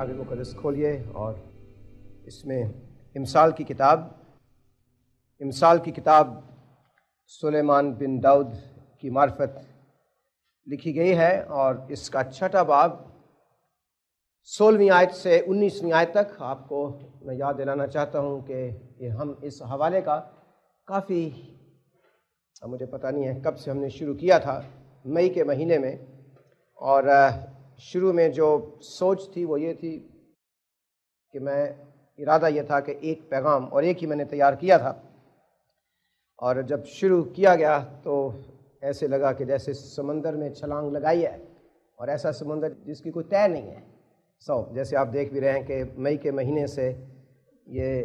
کتاب مقدس کھولیے اور اس میں امثال کی کتاب سلیمان بن داؤد کی معرفت لکھی گئی ہے، اور اس کا 6واں باب 16ویں آیت سے 19ویں آیت تک آپ کو میں یاد دلانا چاہتا ہوں کہ ہم اس حوالے کا کافی مجھے پتہ نہیں ہے کب سے ہم نے شروع کیا تھا، مئی کے مہینے میں، اور شروع میں جو سوچ تھی وہ یہ تھی کہ ارادہ یہ تھا کہ ایک پیغام اور ایک ہی میں نے تیار کیا تھا، اور جب شروع کیا گیا تو ایسے لگا کہ جیسے سمندر میں چھلانگ لگائی ہے، اور ایسا سمندر جس کی کوئی طے نہیں ہے۔ جیسے آپ دیکھ بھی رہے ہیں کہ مئی کے مہینے سے یہ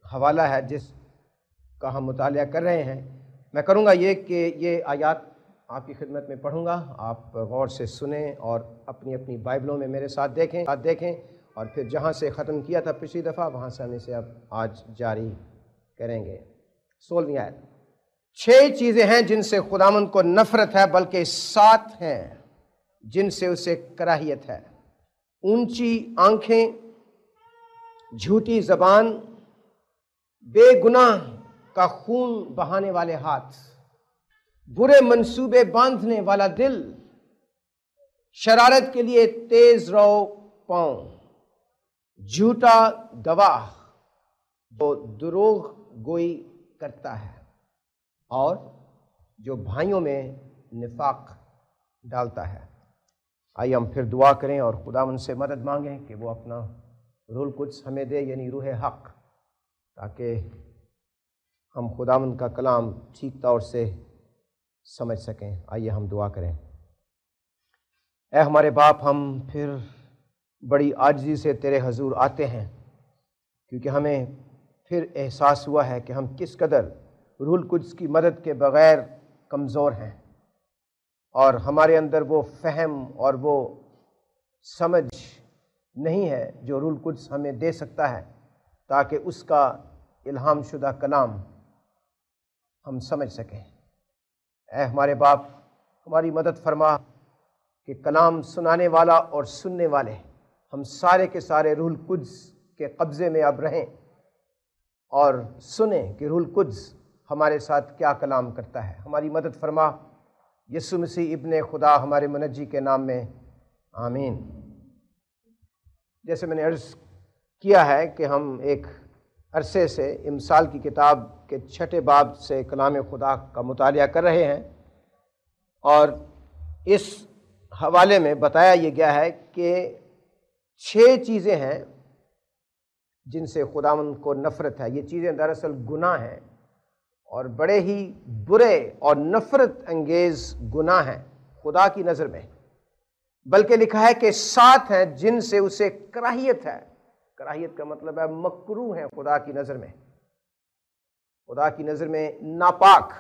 حوالہ ہے جس کا ہم مطالعہ کر رہے ہیں۔ میں کروں گا یہ کہ یہ آیات آپ کی خدمت میں پڑھوں گا، آپ غور سے سنیں اور اپنی اپنی بائبلوں میں میرے ساتھ دیکھیں، اور پھر جہاں سے ختم کیا تھا پچھلی دفعہ وہاں سے ہم اسے اب آج جاری کریں گے۔ 16ویں آیت، 6 چیزیں ہیں جن سے خداوند کو نفرت ہے، بلکہ 7 ہیں جن سے اسے کراہیت ہے: اونچی آنکھیں، جھوٹی زبان، بے گناہ کا خون بہانے والے ہاتھ، برے منصوبے باندھنے والا دل، شرارت کے لیے تیز رو پاؤں، جھوٹا گواہ جو دروغ گوئی کرتا ہے، اور جو بھائیوں میں نفاق ڈالتا ہے۔ آئیے ہم پھر دعا کریں اور خداوند سے مدد مانگیں کہ وہ اپنا روح القدس ہمیں دے، یعنی روح حق، تاکہ ہم خداوند کا کلام ٹھیک طور سے سمجھ سکیں۔ آئیے ہم دعا کریں۔ اے ہمارے باپ، ہم پھر بڑی عاجزی سے تیرے حضور آتے ہیں، کیونکہ ہمیں پھر احساس ہوا ہے کہ ہم کس قدر روح القدس کی مدد کے بغیر کمزور ہیں، اور ہمارے اندر وہ فہم اور وہ سمجھ نہیں ہے جو روح القدس ہمیں دے سکتا ہے، تاکہ اس کا الہام شدہ کلام ہم سمجھ سکیں۔ اے ہمارے باپ، ہماری مدد فرما کہ کلام سنانے والا اور سننے والے ہم سارے کے سارے روح القدس کے قبضے میں اب رہیں، اور سنیں کہ روح القدس ہمارے ساتھ کیا کلام کرتا ہے۔ ہماری مدد فرما، یسوع مسیح ابن خدا ہمارے منجی کے نام میں، آمین۔ جیسے میں نے عرض کیا ہے کہ ہم ایک عرصے سے امثال کی کتاب کے 6 باب سے کلام خدا کا مطالعہ کر رہے ہیں، اور اس حوالے میں بتایا یہ گیا ہے کہ 6 چیزیں ہیں جن سے خداوند کو نفرت ہے۔ یہ چیزیں دراصل گناہ ہیں، اور بڑے ہی برے اور نفرت انگیز گناہ ہیں خدا کی نظر میں، بلکہ لکھا ہے کہ 7 ہیں جن سے اسے کراہیت ہے۔ کراہیت کا مطلب ہے مکروہ ہیں خدا کی نظر میں، خدا کی نظر میں ناپاک،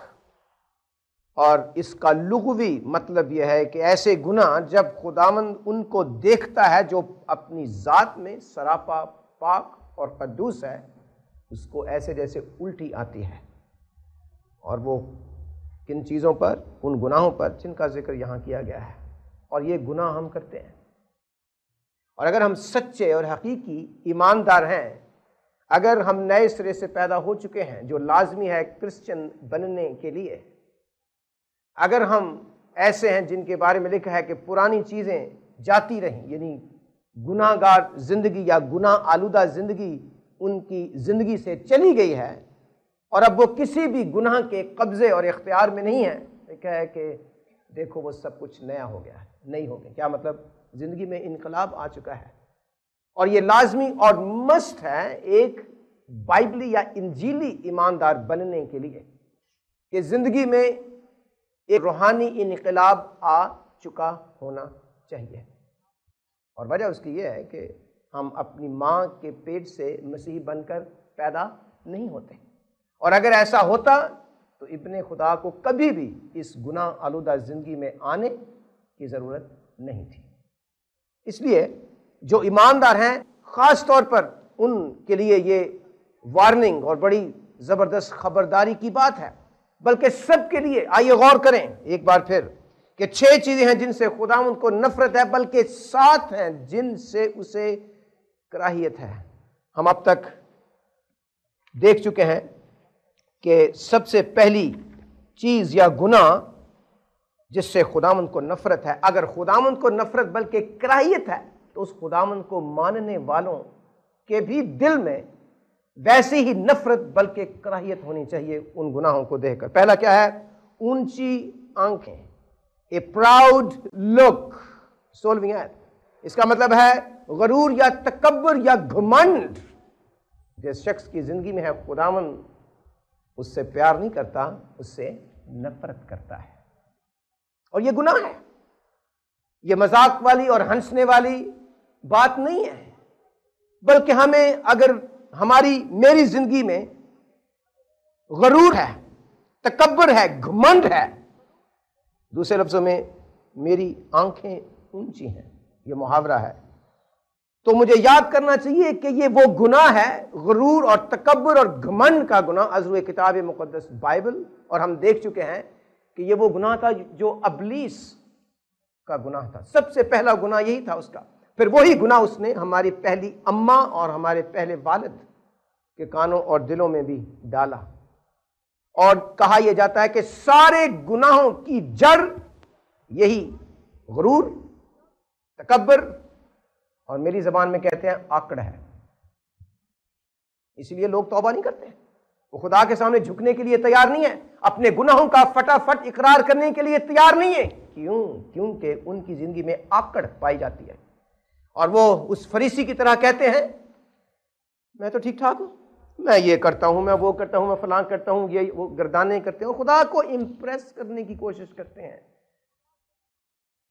اور اس کا لغوی مطلب یہ ہے کہ ایسے گناہ جب خداوند ان کو دیکھتا ہے جو اپنی ذات میں سراپا پاک اور قدوس ہے، اس کو ایسے جیسے الٹی آتی ہے۔ اور وہ کن چیزوں پر؟ ان گناہوں پر جن کا ذکر یہاں کیا گیا ہے، اور یہ گناہ ہم کرتے ہیں۔ اور اگر ہم سچے اور حقیقی ایماندار ہیں، اگر ہم نئے سرے سے پیدا ہو چکے ہیں، جو لازمی ہے کرسچن بننے کے لیے، اگر ہم ایسے ہیں جن کے بارے میں لکھا ہے کہ پرانی چیزیں جاتی رہیں، یعنی گناہ گار زندگی یا گناہ آلودہ زندگی ان کی زندگی سے چلی گئی ہے، اور اب وہ کسی بھی گناہ کے قبضے اور اختیار میں نہیں ہے، لکھا ہے کہ دیکھو وہ سب کچھ نیا ہو گیا ہے، نہیں ہو گیا۔ کیا مطلب؟ زندگی میں انقلاب آ چکا ہے، اور یہ لازمی اور مست ہے ایک بائبلی یا انجیلی ایماندار بننے کے لیے، کہ زندگی میں ایک روحانی انقلاب آ چکا ہونا چاہیے۔ اور وجہ اس کی یہ ہے کہ ہم اپنی ماں کے پیٹ سے مسیحی بن کر پیدا نہیں ہوتے، اور اگر ایسا ہوتا تو ابن خدا کو کبھی بھی اس گناہ آلودہ زندگی میں آنے کی ضرورت نہیں تھی۔ اس لیے جو ایماندار ہیں، خاص طور پر ان کے لیے یہ وارننگ اور بڑی زبردست خبرداری کی بات ہے، بلکہ سب کے لیے۔ آئیے غور کریں ایک بار پھر کہ 6 چیزیں ہیں جن سے خداوند کو نفرت ہے، بلکہ 7 ہیں جن سے اسے کراہیت ہے۔ ہم اب تک دیکھ چکے ہیں کہ سب سے پہلی چیز یا گناہ جس سے خداوند کو نفرت ہے، اگر خداوند کو نفرت بلکہ کراہیت ہے، تو اس خداوند کو ماننے والوں کے بھی دل میں ویسی ہی نفرت بلکہ کراہیت ہونی چاہیے ان گناہوں کو دیکھ کر۔ پہلا کیا ہے؟ اونچی آنکھیں، اے پراؤڈ لک، 16ویں آیت۔ اس کا مطلب ہے غرور یا تکبر یا گھمنڈ جس شخص کی زندگی میں ہے، خداوند اس سے پیار نہیں کرتا، اس سے نفرت کرتا ہے، اور یہ گناہ ہے۔ یہ مذاق والی اور ہنسنے والی بات نہیں ہے، بلکہ ہمیں اگر میری زندگی میں غرور ہے، تکبر ہے، گھمنڈ ہے، دوسرے لفظوں میں میری آنکھیں اونچی ہیں، یہ محاورہ ہے، تو مجھے یاد کرنا چاہیے کہ یہ وہ گناہ ہے، غرور اور تکبر اور گھمنڈ کا گناہ از روئے کتاب مقدس بائبل، اور ہم دیکھ چکے ہیں کہ یہ وہ گناہ تھا جو ابلیس کا گناہ تھا۔ سب سے پہلا گناہ یہی تھا اس کا، پھر وہی گناہ اس نے ہماری پہلی اماں اور ہمارے پہلے والد کے کانوں اور دلوں میں بھی ڈالا، اور کہا یہ جاتا ہے کہ سارے گناہوں کی جڑ یہی غرور، تکبر، اور میری زبان میں کہتے ہیں آکڑ ہے۔ اس لیے لوگ توبہ نہیں کرتے، وہ خدا کے سامنے جھکنے کے لیے تیار نہیں ہے، اپنے گناہوں کا فٹافٹ اقرار کرنے کے لیے تیار نہیں ہے۔ کیونکہ ان کی زندگی میں آکڑ پائی جاتی ہے، اور وہ اس فریسی کی طرح کہتے ہیں میں تو ٹھیک ٹھاک ہوں، میں یہ کرتا ہوں، میں وہ کرتا ہوں، میں فلاں کرتا ہوں، یہ وہ گردانے کرتے ہیں، خدا کو امپریس کرنے کی کوشش کرتے ہیں۔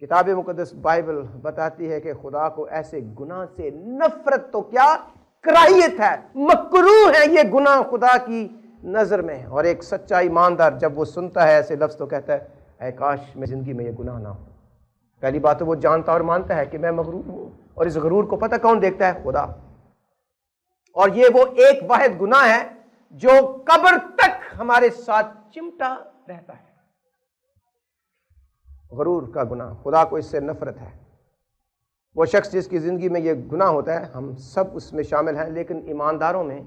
کتاب مقدس بائبل بتاتی ہے کہ خدا کو ایسے گناہ سے نفرت تو کیا، کراہیت ہے، مکروہ ہے یہ گناہ خدا کی نظر میں۔ اور ایک سچا ایماندار جب وہ سنتا ہے ایسے لفظ تو کہتا ہے اے کاش میں زندگی میں یہ گناہ نہ ہو۔ پہلی بات تو وہ جانتا اور مانتا ہے کہ میں مغرور ہوں، اور اس غرور کو پتہ کون دیکھتا ہے؟ خدا۔ اور یہ وہ ایک واحد گناہ ہے جو قبر تک ہمارے ساتھ چمٹا رہتا ہے، غرور کا گناہ۔ خدا کو اس سے نفرت ہے۔ وہ شخص جس کی زندگی میں یہ گناہ ہوتا ہے، ہم سب اس میں شامل ہیں، لیکن ایمانداروں میں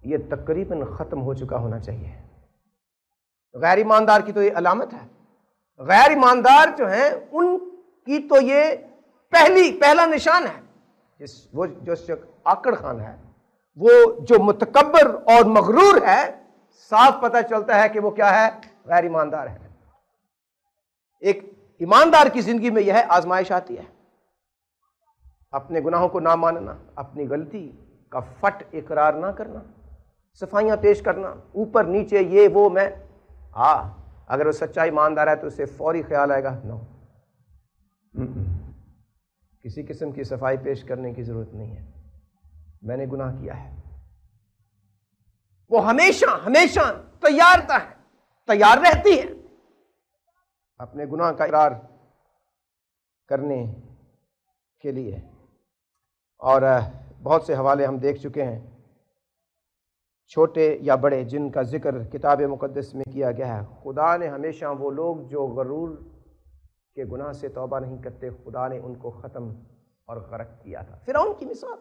یہ تقریباً ختم ہو چکا ہونا چاہیے۔ غیر ایماندار کی تو یہ علامت ہے، غیر ایماندار جو ہیں ان کی تو یہ پہلا نشان ہے۔ جو شخص آکڑ خان ہے، وہ جو متکبر اور مغرور ہے، صاف پتہ چلتا ہے کہ وہ کیا ہے؟ غیر ایماندار ہے۔ ایک ایماندار کی زندگی میں یہ ہے آزمائش آتی ہے، اپنے گناہوں کو نہ ماننا، اپنی غلطی کا فٹ اقرار نہ کرنا، صفائیاں پیش کرنا، اوپر نیچے یہ وہ میں۔ اگر وہ سچا ایماندار ہے تو اسے فوری خیال آئے گا نو، کسی قسم کی صفائی پیش کرنے کی ضرورت نہیں ہے، میں نے گناہ کیا ہے۔ وہ ہمیشہ تیار رہتی ہے اپنے گناہ کا اقرار کرنے کے لیے۔ اور بہت سے حوالے ہم دیکھ چکے ہیں، چھوٹے یا بڑے، جن کا ذکر کتاب مقدس میں کیا گیا ہے۔ خدا نے ہمیشہ وہ لوگ جو غرور کے گناہ سے توبہ نہیں کرتے، خدا نے ان کو ختم اور غرق کیا تھا۔ فرعون کی مثال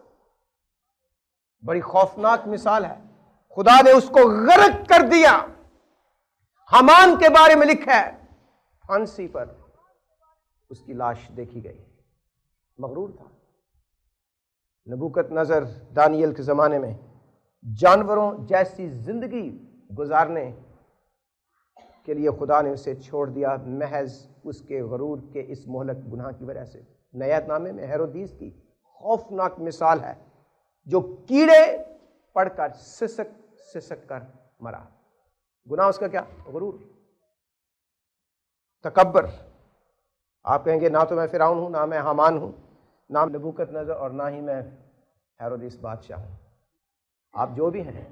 بڑی خوفناک مثال ہے، خدا نے اس کو غرق کر دیا۔ حامان کے بارے میں لکھا ہے، پھانسی پر اس کی لاش دیکھی گئی، مغرور تھا۔ نبوکت نظر دانیل کے زمانے میں جانوروں جیسی زندگی گزارنے کے لیے خدا نے اسے چھوڑ دیا، محض اس کے غرور کے اس مہلک گناہ کی وجہ سے۔ نئے عہد نامے میں ہیرودیس کی خوفناک مثال ہے، جو کیڑے پڑ کر سسک کر مرا۔ گناہ اس کا کیا؟ غرور، تکبر۔ آپ کہیں گے نہ تو میں فرعون ہوں، نہ میں حامان ہوں، نہ نبوکت نظر، اور نہ ہی میں ہیرودیس بادشاہ ہوں۔ آپ جو بھی ہیں،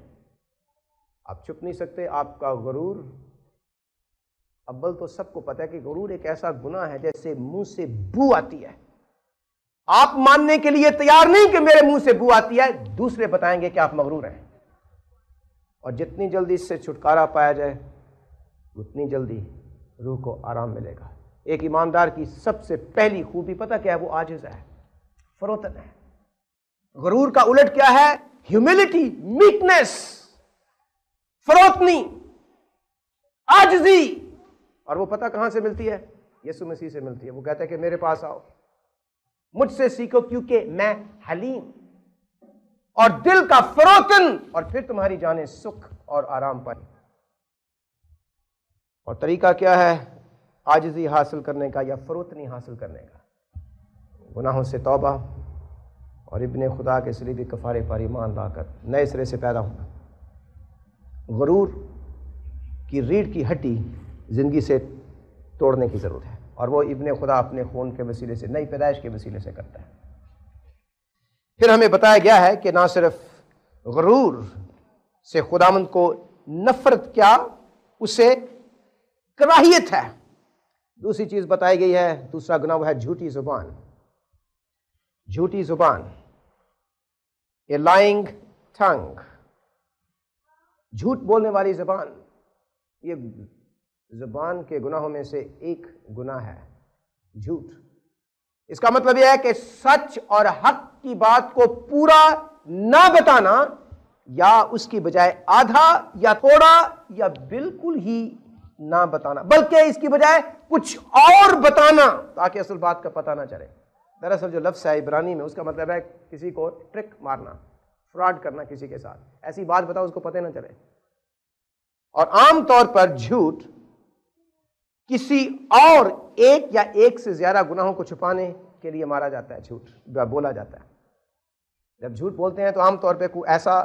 آپ چھپ نہیں سکتے آپ کا غرور۔ اول تو سب کو پتہ ہے کہ غرور ایک ایسا گناہ ہے جیسے منہ سے بو آتی ہے۔ آپ ماننے کے لیے تیار نہیں کہ میرے منہ سے بو آتی ہے، دوسرے بتائیں گے کہ آپ مغرور ہیں، اور جتنی جلدی اس سے چھٹکارا پایا جائے اتنی جلدی روح کو آرام ملے گا۔ ایک ایماندار کی سب سے پہلی خوبی پتہ کیا ہے؟ وہ عاجز ہے، فروتن ہے۔ غرور کا الٹ کیا ہے؟ ہیوملٹی، میکنس، فروتنی، عاجزی۔ اور وہ پتہ کہاں سے ملتی ہے؟ یسوع مسیح سے ملتی ہے۔ وہ کہتا ہے کہ میرے پاس آؤ، مجھ سے سیکھو کیونکہ میں حلیم اور دل کا فروتن، اور پھر تمہاری جانیں سکھ اور آرام پائیں۔ اور طریقہ کیا ہے عاجزی حاصل کرنے کا یا فروتنی حاصل کرنے کا؟ گناہوں سے توبہ اور ابن خدا کے صلیبی کفارے پر ایمان لا کر نئے سرے سے پیدا ہونا۔ غرور کی ریڑھ کی ہڈی زندگی سے توڑنے کی ضرورت ہے، اور وہ ابن خدا اپنے خون کے وسیلے سے، نئی پیدائش کے وسیلے سے کرتا ہے۔ پھر ہمیں بتایا گیا ہے کہ نہ صرف غرور سے خداوند کو نفرت، کیا اسے کراہیت ہے۔ دوسری چیز بتائی گئی ہے، دوسرا گناہ وہ ہے جھوٹی زبان۔ جھوٹی زبان، اے لائنگ ٹنگ، جھوٹ بولنے والی زبان، یہ زبان کے گناہوں میں سے ایک گناہ ہے، جھوٹ۔ اس کا مطلب یہ ہے کہ سچ اور حق کی بات کو پورا نہ بتانا، یا اس کی بجائے آدھا یا تھوڑا یا بالکل ہی نہ بتانا، بلکہ اس کی بجائے کچھ اور بتانا تاکہ اصل بات کا پتہ نہ چلے۔ دراصل جو لفظ ہے عبرانی میں، اس کا مطلب ہے کسی کو ٹرک مارنا، فراڈ کرنا کسی کے ساتھ، ایسی بات بتاؤ اس کو پتہ نہ چلے۔ اور عام طور پر جھوٹ کسی اور ایک یا ایک سے زیادہ گناہوں کو چھپانے کے لیے مارا جاتا ہے، جھوٹ بولا جاتا ہے۔ جب جھوٹ بولتے ہیں تو عام طور پہ کوئی ایسا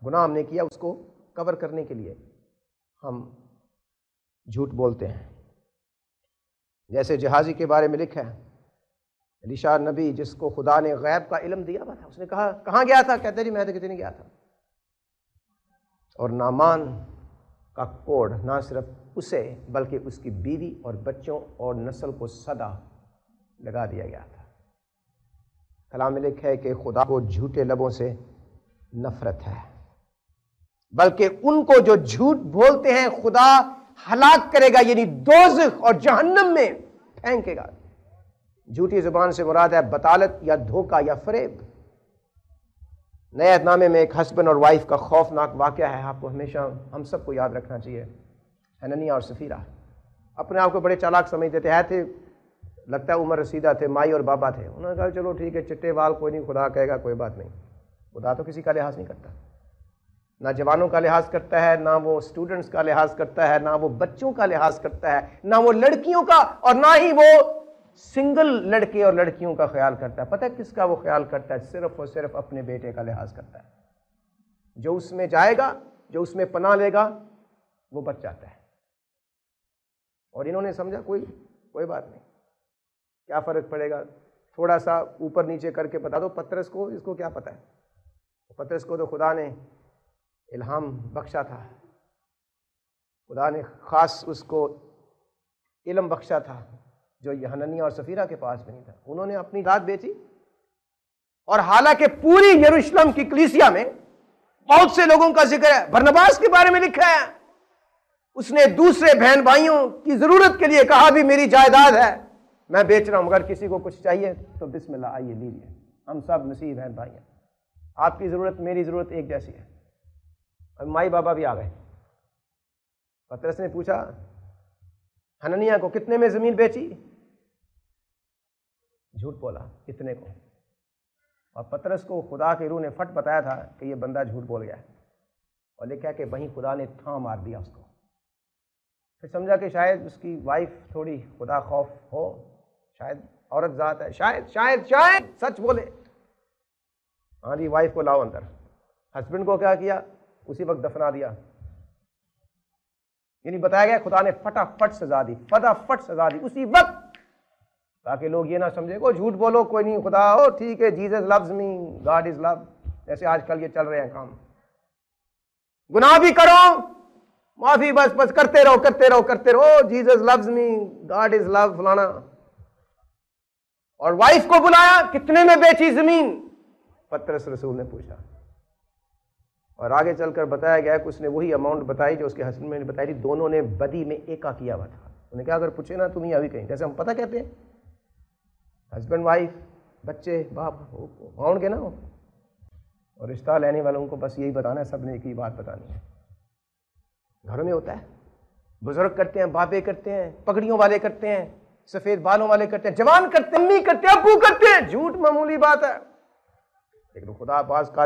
گناہ ہم نے کیا، اس کو کور کرنے کے لیے ہم جھوٹ بولتے ہیں۔ جیسے جہازی کے بارے میں لکھا ہے، الیشع نبی جس کو خدا نے غیب کا علم دیا ہوا تھا، اس نے کہا کہاں گیا تھا؟ کہتے جی میں تو کتنے نہیں گیا تھا۔ اور نعمان کا کوڑ نہ صرف اسے بلکہ اس کی بیوی اور بچوں اور نسل کو صدا لگا دیا گیا تھا۔ کلام میں لکھا ہے کہ خدا کو جھوٹے لبوں سے نفرت ہے، بلکہ ان کو جو جھوٹ بولتے ہیں خدا ہلاک کرے گا، یعنی دوزخ اور جہنم میں پھینکے گا۔ جھوٹی زبان سے مراد ہے بطالت یا دھوکہ یا فریب۔ نئے عہد نامے میں ایک ہسبینڈ اور وائف کا خوفناک واقعہ ہے، آپ کو ہمیشہ ہم سب کو یاد رکھنا چاہیے۔ حنانیہ اور سفیرہ اپنے آپ کو بڑے چالاک سمجھتے تھے، لگتا ہے عمر رسیدہ تھے، مائی اور بابا تھے۔ انہوں نے کہا چلو ٹھیک ہے، چٹے وال کوئی نہیں، خدا کہے گا کوئی بات نہیں۔ خدا تو کسی کا لحاظ نہیں کرتا، نہ جوانوں کا لحاظ کرتا ہے، نہ وہ اسٹوڈنٹس کا لحاظ کرتا ہے، نہ وہ بچوں کا لحاظ کرتا ہے، نہ وہ لڑکیوں کا، اور نہ ہی وہ سنگل لڑکے اور لڑکیوں کا خیال کرتا ہے۔ پتہ ہے کس کا وہ خیال کرتا ہے؟ صرف اور صرف اپنے بیٹے کا لحاظ کرتا ہے۔ جو اس میں جائے گا، جو اس میں پناہ لے گا، وہ بچ جاتا ہے۔ اور انہوں نے سمجھا کوئی بات نہیں، کیا فرق پڑے گا، تھوڑا سا اوپر نیچے کر کے بتا دو پترس کو، اس کو کیا پتہ ہے۔ پترس کو تو خدا نے الہام بخشا تھا، خدا نے خاص اس کو علم بخشا تھا جو حنانیہ اور سفیرہ کے پاس بھی نہیں تھا۔ انہوں نے اپنی ذات بیچی، اور حالانکہ پوری یروشلم کی کلیسیا میں بہت سے لوگوں کا ذکر ہے۔ برنباس کے بارے میں لکھا ہے، اس نے دوسرے بہن بھائیوں کی ضرورت کے لیے کہا بھی میری جائیداد ہے، میں بیچ رہا ہوں، اگر کسی کو کچھ چاہیے تو بسم اللہ آئیے لیجیے، ہم سب مسیح بہن بھائی ہیں، آپ کی ضرورت میری ضرورت ایک جیسی ہے۔ اب مائی بابا بھی آ گئے۔ پترس نے پوچھا حنانیہ کو کتنے میں زمین بیچی؟ جھوٹ بولا اتنے کو، اور پترس کو خدا کی روح نے فٹ بتایا تھا کہ یہ بندہ جھوٹ بول گیا ہے، اور لکھا کہ وہیں خدا نے تھام مار دیا اس کو۔ پھر سمجھا کہ شاید اس کی وائف تھوڑی خدا خوف ہو، شاید عورت ذات ہے، شاید سچ بولے۔ ہاں جی، وائف کو لاؤ اندر۔ ہسبینڈ کو کیا کیا؟ اسی وقت دفنا دیا۔ یعنی بتایا گیا خدا نے فٹافٹ سزا دی اسی وقت، تاکہ لوگ یہ نہ سمجھے کو جھوٹ بولو کوئی نہیں، خدا ہو ٹھیک ہے، Jesus loves me, God is love, جیسے آج کل یہ چل رہے ہیں کام۔ گناہ بھی کرو، معافی بس کرتے رہو، Jesus loves me, God is love, فلانا۔ اور وائف کو بلایا، کتنے میں بیچی زمین؟ پترس رسول نے پوچھا، اور آگے چل کر بتایا گیا کہ اس نے وہی اماؤنٹ بتائی جو اس کے ہسبینڈ نے بتائی تھی۔ دونوں نے بدی میں ایکا کیا ہوا تھا۔ انہوں نے کہا اگر پوچھے نا تم ہی ابھی کہیں، جیسے ہم پتہ کہتے ہیں، ہسبینڈ وائف بچے باپ ہوں گے نا، اور رشتہ لینے والوں کو بس یہی بتانا ہے، سب نے ایک ہی بات بتانی ہے۔ گھروں میں ہوتا ہے، بزرگ کرتے ہیں، بابے کرتے ہیں، پگڑیوں والے کرتے ہیں، سفید بالوں والے کرتے ہیں، جوان کرتے ہیں، امی کرتے ہیں، ابو کرتے ہیں، جھوٹ معمولی بات ہے، لیکن خدا بعض کا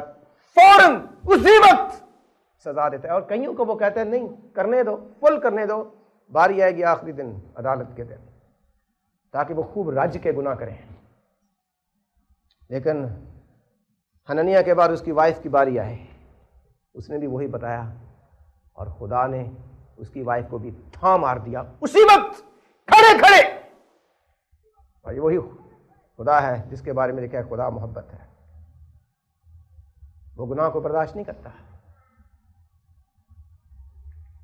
فوراً اسی وقت سزا دیتا ہے۔ اور کئیوں کو وہ کہتے ہیں نہیں کرنے دو، فل کرنے دو، باری آئے گی آخری دن عدالت کے دن، تاکہ وہ خوب رج کے گناہ کریں۔ لیکن حنانیہ کے بعد اس کی وائف کی باری آئی، اس نے بھی وہی بتایا، اور خدا نے اس کی وائف کو بھی تھا مار دیا اسی وقت کھڑے کھڑے۔ اور یہ وہی خدا ہے جس کے بارے میں لکھا ہے خدا محبت ہے، وہ گناہ کو برداشت نہیں کرتا۔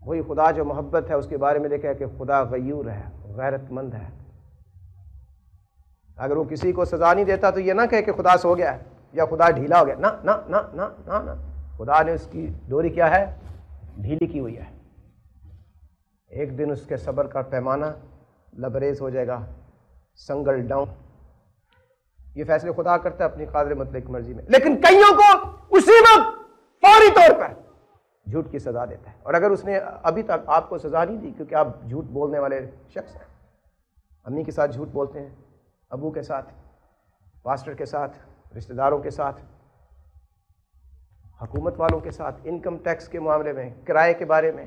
وہی خدا جو محبت ہے، اس کے بارے میں لکھا ہے کہ خدا غیور ہے، غیرت مند ہے۔ اگر وہ کسی کو سزا نہیں دیتا تو یہ نہ کہے کہ خدا سو گیا ہے یا خدا ڈھیلا ہو گیا، نہ نہ نہ نہ نہ نہ، خدا نے اس کی ڈوری کیا ہے؟ ڈھیلی کی ہوئی ہے۔ ایک دن اس کے صبر کا پیمانہ لبریز ہو جائے گا، سنگل ڈاؤن۔ یہ فیصلے خدا کرتا ہے اپنی قادر مطلق مرضی میں، لیکن کئیوں کو اسی وقت فوری طور پر جھوٹ کی سزا دیتا ہے۔ اور اگر اس نے ابھی تک آپ کو سزا نہیں دی کیونکہ آپ جھوٹ بولنے والے شخص ہیں، امی کے ساتھ جھوٹ بولتے ہیں، ابو کے ساتھ، پاسٹر کے ساتھ، رشتہ داروں کے ساتھ، حکومت والوں کے ساتھ، انکم ٹیکس کے معاملے میں، کرائے کے بارے میں،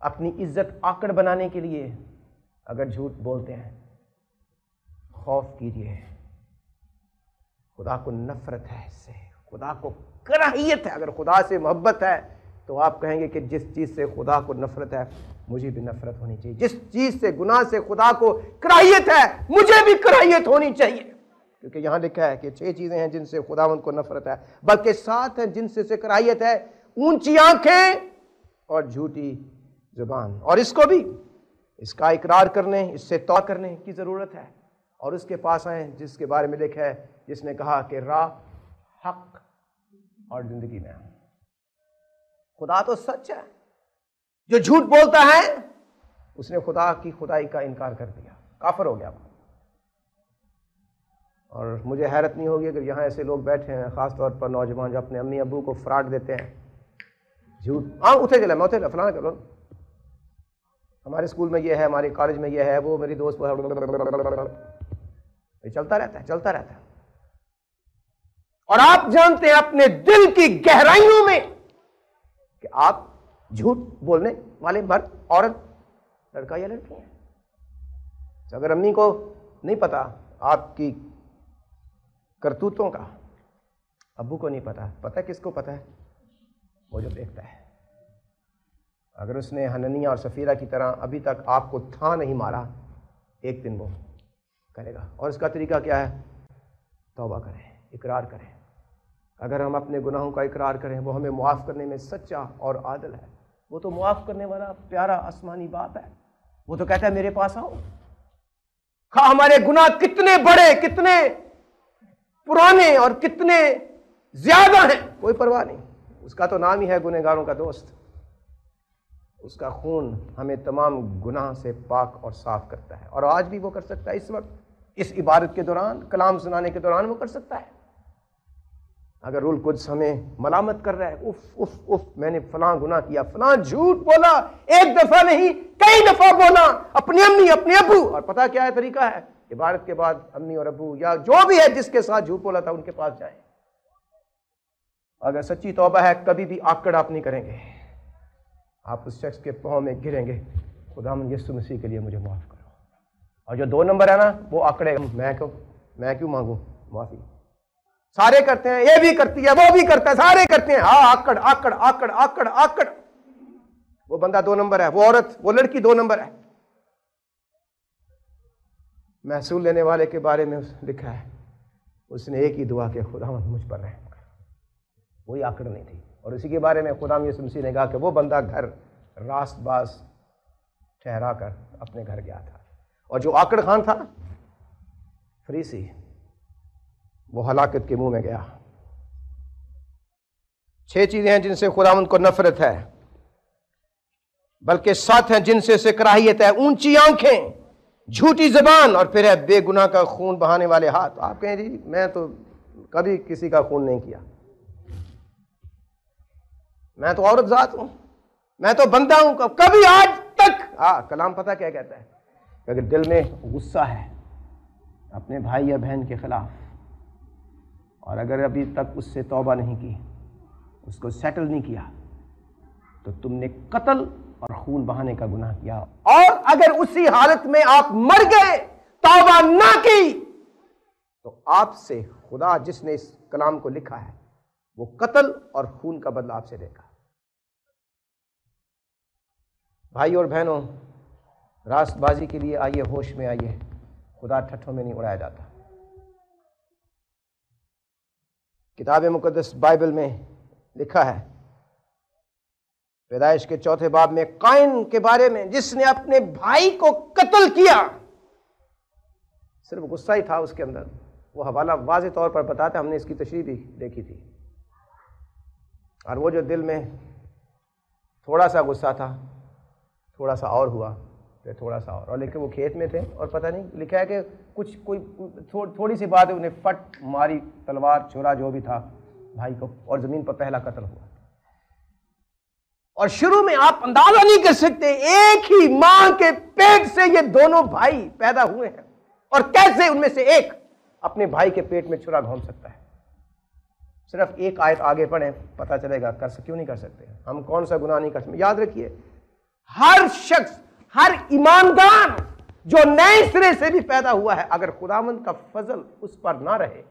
اپنی عزت آکڑ بنانے کے لیے اگر جھوٹ بولتے ہیں، خوف کیجیے، خدا کو نفرت ہے اس سے، خدا کو کراہیت ہے۔ اگر خدا سے محبت ہے تو آپ کہیں گے کہ جس چیز سے خدا کو نفرت ہے مجھے بھی نفرت ہونی چاہیے، جس چیز سے گناہ سے خدا کو کراہیت ہے مجھے بھی کراہیت ہونی چاہیے، کیونکہ یہاں لکھا ہے کہ 6 چیزیں ہیں جن سے خداوند کو نفرت ہے، بلکہ 7 ہیں جن سے کراہیت ہے، اونچی آنکھیں اور جھوٹی زبان۔ اور اس کو بھی اس کا اقرار کرنے، اس سے توبہ کرنے کی ضرورت ہے، اور اس کے پاس آئیں جس کے بارے میں لکھا ہے، جس نے کہا کہ راہ، حق اور زندگی میں۔ خدا تو سچ ہے، جو جھوٹ بولتا ہے اس نے خدا کی خدائی کا انکار کر دیا، کافر ہو گیا۔ اور مجھے حیرت نہیں ہوگی اگر یہاں ایسے لوگ بیٹھے ہیں، خاص طور پر نوجوان جو اپنے امی ابو کو فراڈ دیتے ہیں، جھوٹ، اٹھے چلے میں اٹھے چلے فلاں کرو، ہمارے اسکول میں یہ ہے، ہمارے کالج میں یہ ہے، وہ میری دوست یہ چلتا رہتا ہے چلتا رہتا ہے۔ اور آپ جانتے ہیں اپنے دل کی گہرائیوں میں کہ آپ جھوٹ بولنے والے مرد، عورت، لڑکا یا لڑکی ہیں۔ اگر امی کو نہیں پتا آپ کی کرتوتوں کا، ابو کو نہیں پتا، پتہ کس کو پتا ہے؟ وہ جو دیکھتا ہے۔ اگر اس نے حنانیہ اور سفیرہ کی طرح ابھی تک آپ کو تھا نہیں مارا، ایک دن وہ کرے گا۔ اور اس کا طریقہ کیا ہے؟ توبہ کریں، اقرار کریں۔ اگر ہم اپنے گناہوں کا اقرار کریں، وہ ہمیں معاف کرنے میں سچا اور عادل ہے۔ وہ تو معاف کرنے والا پیارا آسمانی باپ ہے، وہ تو کہتا ہے میرے پاس آؤ، خواہ ہمارے گناہ کتنے بڑے، کتنے پرانے اور کتنے زیادہ ہیں، کوئی پرواہ نہیں، اس کا تو نام ہی ہے گنہگاروں کا دوست۔ اس کا خون ہمیں تمام گناہ سے پاک اور صاف کرتا ہے، اور آج بھی وہ کر سکتا ہے۔ اس وقت، اس عبادت کے دوران، کلام سنانے کے دوران وہ کر سکتا ہے۔ اگر روح القدس ہمیں ملامت کر رہا ہے، اف اف اف میں نے فلاں گناہ کیا، فلاں جھوٹ بولا، ایک دفعہ نہیں کئی دفعہ بولا، اپنی امی، اپنے ابو، اور پتہ کیا ہے طریقہ ہے؟ عبادت کے بعد امی اور ابو یا جو بھی ہے جس کے ساتھ جھوٹ بولا تھا ان کے پاس جائیں۔ اگر سچی توبہ ہے، کبھی بھی آکڑ آپ نہیں کریں گے، آپ اس شخص کے پاؤں میں گریں گے، خداوند یسوع مسیح کے لیے مجھے معاف کرو۔ اور جو 2 نمبر ہے نا، وہ آکڑے، میں کیوں مانگوں معافی؟ سارے کرتے ہیں، یہ بھی کرتی ہے، وہ بھی کرتا ہے، سارے کرتے ہیں، ہاں آکڑ آکڑ آکڑ آکڑ آکڑ۔ وہ بندہ 2 نمبر ہے، وہ عورت، وہ لڑکی 2 نمبر ہے۔ محصول لینے والے کے بارے میں لکھا ہے، اس نے ایک ہی دعا کہ خداوند مجھ پر رحم کر، وہی آکڑ نہیں تھی۔ اور اسی کے بارے میں خداوند یسوع مسیح نے کہا کہ وہ بندہ گھر راست باز ٹھہرا کر اپنے گھر گیا تھا، اور جو آکڑ خان تھا، فریسی، وہ ہلاکت کے منہ میں گیا۔ 6 چیزیں ہیں جن سے خداوند کو نفرت ہے، بلکہ 7 ہیں جن سے کراہیت ہے۔ اونچی آنکھیں، جھوٹی زبان، اور پھر ہے بے گناہ کا خون بہانے والے ہاتھ۔ آپ کہیں جی میں تو کبھی کسی کا خون نہیں کیا، میں تو عورت ذات ہوں، میں تو بندہ ہوں، کبھی آج تک۔ کلام پتہ کیا کہتا ہے کہ اگر دل میں غصہ ہے اپنے بھائی یا بہن کے خلاف، اور اگر ابھی تک اس سے توبہ نہیں کی، اس کو سیٹل نہیں کیا، تو تم نے قتل اور خون بہانے کا گناہ کیا، اور اگر اسی حالت میں آپ مر گئے، توبہ نہ کی، تو آپ سے خدا جس نے اس کلام کو لکھا ہے وہ قتل اور خون کا بدلہ آپ سے دے گا۔ بھائی اور بہنوں، راست بازی کے لیے آئیے، ہوش میں آئیے، خدا ٹھٹھوں میں نہیں اڑایا جاتا۔ کتاب مقدس بائبل میں لکھا ہے پیدائش کے 4 باب میں قائن کے بارے میں، جس نے اپنے بھائی کو قتل کیا، صرف غصہ ہی تھا اس کے اندر۔ وہ حوالہ واضح طور پر بتاتا ہے، ہم نے اس کی تشریح بھی دیکھی تھی، اور وہ جو دل میں تھوڑا سا غصہ تھا، تھوڑا سا اور ہوا، پھر تھوڑا سا اور لیکن وہ کھیت میں تھے، اور پتہ نہیں لکھا ہے کہ کوئی تھوڑی سی بات ہے، انہیں فٹ ماری، تلوار چھرا جو بھی تھا بھائی کو، اور زمین پر پہلا قتل ہوا۔ اور شروع میں آپ اندازہ نہیں کر سکتے، ایک ہی ماں کے پیٹ سے یہ دونوں بھائی پیدا ہوئے ہیں، اور کیسے ان میں سے ایک اپنے بھائی کے پیٹ میں چھرا گھونپ سکتا ہے۔ صرف ایک آیت آگے پڑھیں، پتہ چلے گا کیوں نہیں کر سکتے، ہم کون سا گناہ نہیں کر سکتے۔ یاد رکھیے، ہر شخص، ہر ایماندار جو نئے سرے سے بھی پیدا ہوا ہے، اگر خداوند کا فضل اس پر نہ رہے،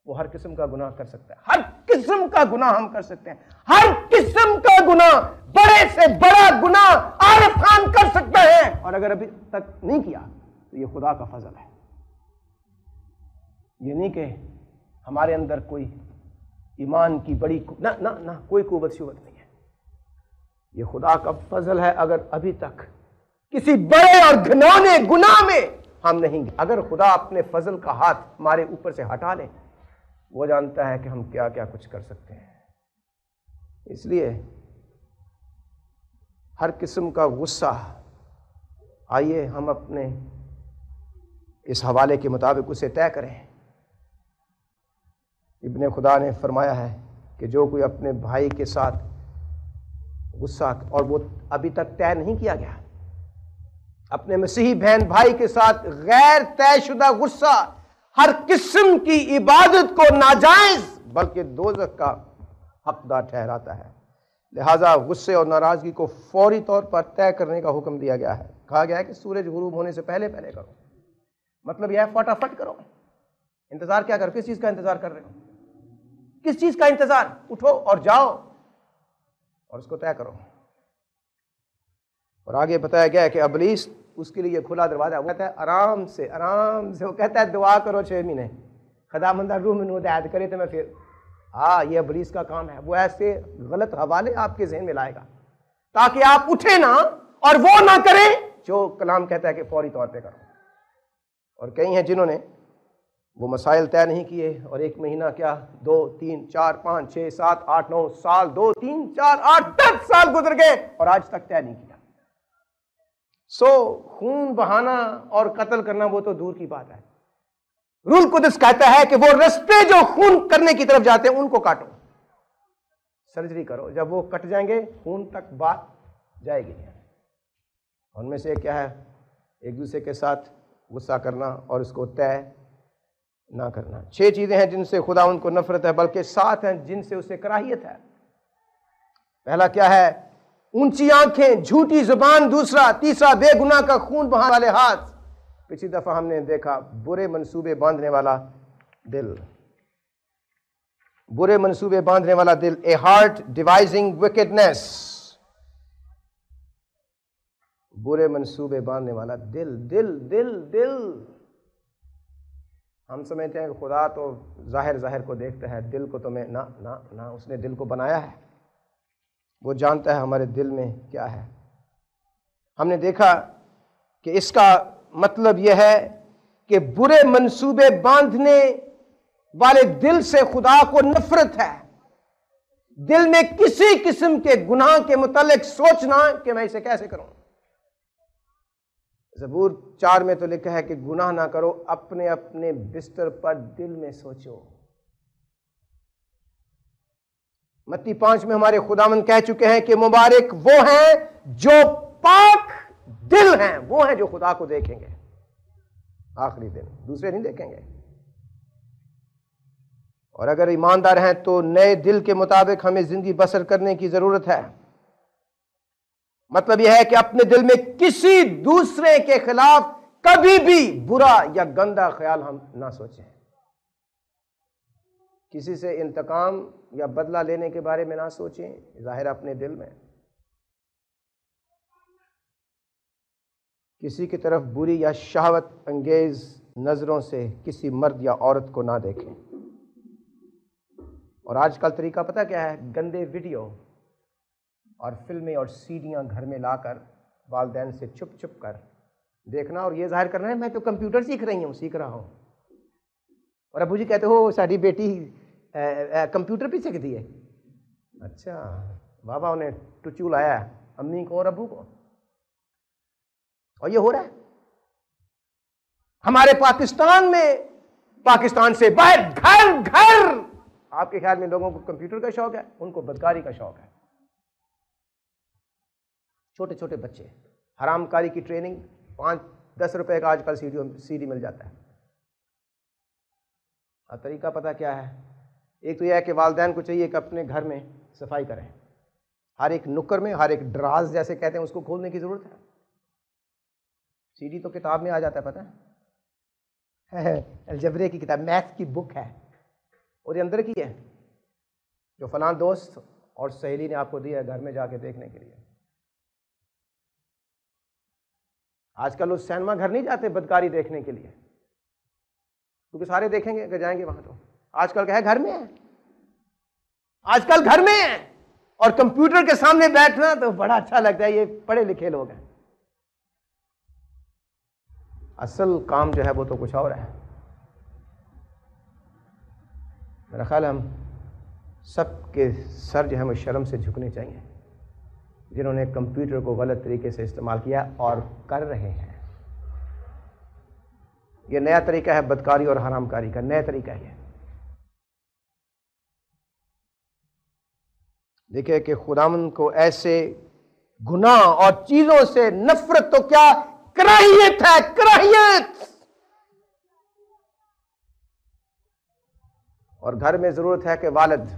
وہ ہر قسم کا گناہ کر سکتا ہے۔ ہر قسم کا گناہ ہم کر سکتے ہیں، ہر قسم کا گناہ، بڑے سے بڑا گناہ عارف خان کر سکتا ہے، اور اگر ابھی تک نہیں کیا تو یہ خدا کا فضل ہے۔ یہ نہیں کہ ہمارے اندر کوئی ایمان کی بڑی نہ کوئی قوت شوت نہیں ہے، یہ خدا کا فضل ہے۔ اگر ابھی تک کسی بڑے اور گھنونے گناہ میں ہم نہیں، اگر خدا اپنے فضل کا ہاتھ ہمارے اوپر سے ہٹا لے، وہ جانتا ہے کہ ہم کیا کیا کچھ کر سکتے ہیں۔ اس لیے ہر قسم کا غصہ، آئیے ہم اپنے اس حوالے کے مطابق اسے طے کریں۔ ابن خدا نے فرمایا ہے کہ جو کوئی اپنے بھائی کے ساتھ غصہ، اور وہ ابھی تک طے نہیں کیا گیا، اپنے مسیحی بہن بھائی کے ساتھ غیر طے شدہ غصہ ہر قسم کی عبادت کو ناجائز بلکہ دوزخ کا حقدار ٹھہراتا ہے۔ لہذا غصے اور ناراضگی کو فوری طور پر طے کرنے کا حکم دیا گیا ہے۔ کہا گیا ہے کہ سورج غروب ہونے سے پہلے کرو، مطلب یہ ہے فٹافٹ کرو۔ انتظار کیا کرو؟ کس چیز کا انتظار کر رہے ہو؟ کس چیز کا انتظار؟ اٹھو اور جاؤ اور اس کو طے کرو۔ اور آگے بتایا گیا ہے کہ ابلیس، اس کے لیے کھلا دروازہ، وہ کہتا ہے آرام سے وہ کہتا ہے دعا کرو 6 مہینے، خداوند روح میں ہدایت کرے تو میں پھر یہ ابلیس کا کام ہے۔ وہ ایسے غلط حوالے آپ کے ذہن میں لائے گا تاکہ آپ اٹھے نہ اور وہ نہ کریں جو کلام کہتا ہے کہ فوری طور پہ کرو۔ اور کئی ہیں جنہوں نے وہ مسائل طے نہیں کیے، اور 1 مہینہ کیا 2 3 4 5 6 7 8 9 سال، 2 3 4 8 10 سال گزر گئے اور آج تک طے نہیں کیا۔ خون بہانا اور قتل کرنا وہ تو دور کی بات ہے۔ روح القدس کہتا ہے کہ وہ رستے جو خون کرنے کی طرف جاتے ہیں ان کو کاٹو، سرجری کرو، جب وہ کٹ جائیں گے خون تک بات جائے گی۔ ان میں سے ایک کیا ہے؟ ایک دوسرے کے ساتھ غصہ کرنا اور اس کو طے نہ کرنا۔ 6 چیزیں ہیں جن سے خدا ان کو نفرت ہے، بلکہ 7 ہیں جن سے اسے کراہیت ہے۔ پہلا کیا ہے؟ اونچی آنکھیں، جھوٹی زبان، تیسرا بے گناہ کا خون بہانے والے ہاتھ۔ پچھلی دفعہ ہم نے دیکھا برے منصوبے باندھنے والا دل، برے منصوبے باندھنے والا دل، اے ہارٹ ڈیوائزنگ وکیڈنس، برے منصوبے باندھنے والا دل۔ دل ہم سمجھتے ہیں کہ خدا تو ظاہر کو دیکھتا ہے، دل کو تو میں نہ اس نے دل کو بنایا ہے، وہ جانتا ہے ہمارے دل میں کیا ہے۔ ہم نے دیکھا کہ اس کا مطلب یہ ہے کہ برے منصوبے باندھنے والے دل سے خدا کو نفرت ہے۔ دل میں کسی قسم کے گناہ کے متعلق سوچنا کہ میں اسے کیسے کروں، زبور 4 میں تو لکھا ہے کہ گناہ نہ کرو، اپنے اپنے بستر پر دل میں سوچو۔ متی 5 میں ہمارے خداوند کہہ چکے ہیں کہ مبارک وہ ہیں جو پاک دل ہیں، وہ ہیں جو خدا کو دیکھیں گے آخری دن، دوسرے نہیں دیکھیں گے۔ اور اگر ایماندار ہیں تو نئے دل کے مطابق ہمیں زندگی بسر کرنے کی ضرورت ہے۔ مطلب یہ ہے کہ اپنے دل میں کسی دوسرے کے خلاف کبھی بھی برا یا گندا خیال ہم نہ سوچیں، کسی سے انتقام یا بدلہ لینے کے بارے میں نہ سوچیں، ظاہر اپنے دل میں کسی کی طرف بری یا شہوت انگیز نظروں سے کسی مرد یا عورت کو نہ دیکھیں۔ اور آج کل طریقہ پتہ کیا ہے؟ گندے ویڈیو اور فلمیں اور سیڈیاں گھر میں لا کر والدین سے چھپ چھپ کر دیکھنا، اور یہ ظاہر کرنا ہے میں تو کمپیوٹر سیکھ رہا ہوں۔ اور ابو جی کہتے ہو ساری بیٹی کمپیوٹر پہ سیکھتی ہے۔ اچھا، بابا انہیں ٹچو لایا ہے امی کو اور ابو کو، اور یہ ہو رہا ہے ہمارے پاکستان میں، پاکستان سے باہر گھر گھر۔ آپ کے خیال میں لوگوں کو کمپیوٹر کا شوق ہے؟ ان کو بدکاری کا شوق ہے۔ چھوٹے چھوٹے بچے، حرام کاری کی ٹریننگ، 5-10 روپے کا آج کل سی ڈی مل جاتا ہے۔ اور طریقہ پتہ کیا ہے؟ ایک تو یہ ہے کہ والدین کو چاہیے کہ اپنے گھر میں صفائی کریں، ہر ایک نکر میں، ہر ایک ڈراز جیسے کہتے ہیں اس کو کھولنے کی ضرورت ہے۔ سی ڈی تو کتاب میں آ جاتا ہے، پتہ ہے الجبرے کی کتاب، میتھ کی بک ہے، اور یہ اندر کی ہے جو فلاں دوست اور سہیلی نے آپ کو دیا ہے گھر میں جا کے دیکھنے کے لیے۔ آج کل لوگ سینما گھر نہیں جاتے بدکاری دیکھنے کے لیے، کیونکہ سارے دیکھیں گے کہ جائیں گے وہاں، تو آج کل کیا ہے؟ گھر میں ہے، آج کل گھر میں ہے، اور کمپیوٹر کے سامنے بیٹھنا تو بڑا اچھا لگتا ہے، یہ پڑھے لکھے لوگ ہیں۔ اصل کام جو ہے وہ تو کچھ اور ہے۔ میرا خیال ہے ہم سب کے سر جو ہے وہ شرم سے جھکنے چاہیے جنہوں نے کمپیوٹر کو غلط طریقے سے استعمال کیا اور کر رہے ہیں۔ یہ نیا طریقہ ہے بدکاری اور حرام کاری کا، نیا طریقہ ہے یہ۔ دیکھیں کہ خداوند کو ایسے گناہ اور چیزوں سے نفرت تو کیا کراہیت ہے، کراہیت۔ اور گھر میں ضرورت ہے کہ والد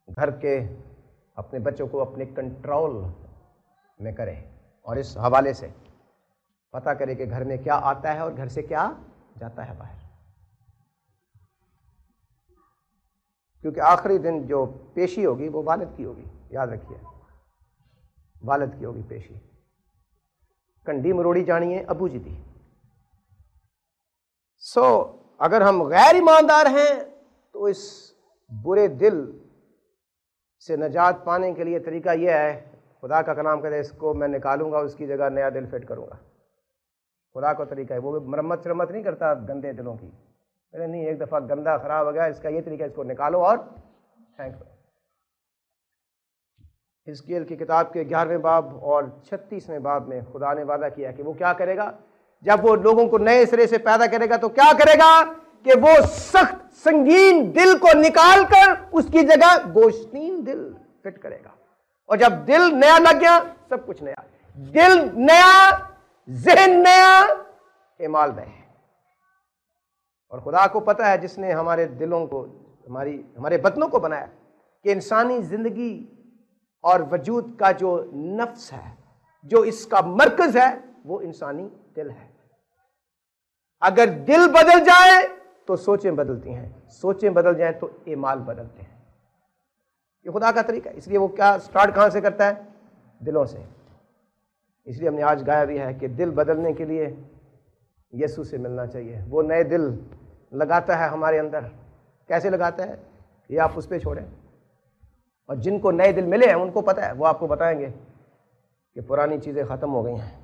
گھر کے اپنے بچوں کو اپنے کنٹرول میں کرے، اور اس حوالے سے پتہ کرے کہ گھر میں کیا آتا ہے اور گھر سے کیا جاتا ہے باہر، کیونکہ آخری دن جو پیشی ہوگی وہ والد کی ہوگی، یاد رکھیے، والد کی ہوگی پیشی۔ کنڈی مروڑی جانی ہے ابو جی دی۔ اگر ہم غیر ایماندار ہیں تو اس برے دل سے نجات پانے کے لیے طریقہ یہ ہے، خدا کا کلام کہتے ہیں اس کو میں نکالوں گا، اس کی جگہ نیا دل فٹ کروں گا۔ خدا کا طریقہ ہے، وہ مرمت نہیں کرتا گندے دلوں کی، نہیں، ایک دفعہ گندا خراب ہو گیا، اس کا یہ طریقہ، اس کو نکالو اور پھینک دو۔ حزقیل کی کتاب کے 11ویں باب اور 36ویں باب میں خدا نے وعدہ کیا کہ وہ کیا کرے گا جب وہ لوگوں کو نئے سرے سے پیدا کرے گا، تو کیا کرے گا کہ وہ سخت سنگین دل کو نکال کر اس کی جگہ گوشتین دل فٹ کرے گا۔ اور جب دل نیا لگ گیا سب کچھ نیا، دل نیا، ذہن نیا، اعمال نئے۔ اور خدا کو پتہ ہے، جس نے ہمارے دلوں کو، ہمارے بدنوں کو بنایا، کہ انسانی زندگی اور وجود کا جو نفس ہے، جو اس کا مرکز ہے، وہ انسانی دل ہے۔ اگر دل بدل جائے تو سوچیں بدلتی ہیں، سوچیں بدل جائیں تو اعمال بدلتے ہیں۔ یہ خدا کا طریقہ ہے۔ اس لیے وہ کیا سٹارٹ کہاں سے کرتا ہے؟ دلوں سے۔ اس لیے ہم نے آج گایا بھی ہے کہ دل بدلنے کے لیے یسوع سے ملنا چاہیے۔ وہ نئے دل لگاتا ہے ہمارے اندر۔ کیسے لگاتا ہے یہ آپ اس پہ چھوڑیں، اور جن کو نئے دل ملے ہیں ان کو پتہ ہے، وہ آپ کو بتائیں گے کہ پرانی چیزیں ختم ہو گئی ہیں۔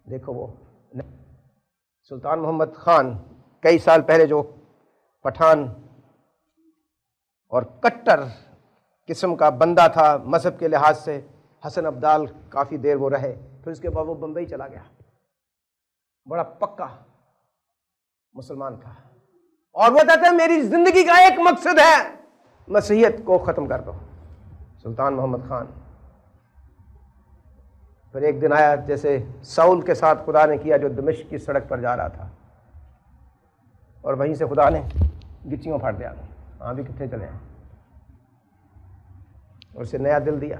دیکھو وہ سلطان محمد خان کئی سال پہلے جو پٹھان اور کٹر قسم کا بندہ تھا مذہب کے لحاظ سے، حسن عبدال کافی دیر وہ رہے، پھر اس کے بعد وہ بمبئی چلا گیا، بڑا پکا مسلمان تھا، اور وہ کہتا ہے میری زندگی کا ایک مقصد ہے مسیحیت کو ختم کر دو، سلطان محمد خان۔ پھر ایک دن آیا جیسے ساؤل کے ساتھ خدا نے کیا، جو دمشق کی سڑک پر جا رہا تھا، اور وہیں سے خدا نے گچیوں پھاڑ دیا، ہاں بھی کتنے چلے ہیں، اور اسے نیا دل دیا۔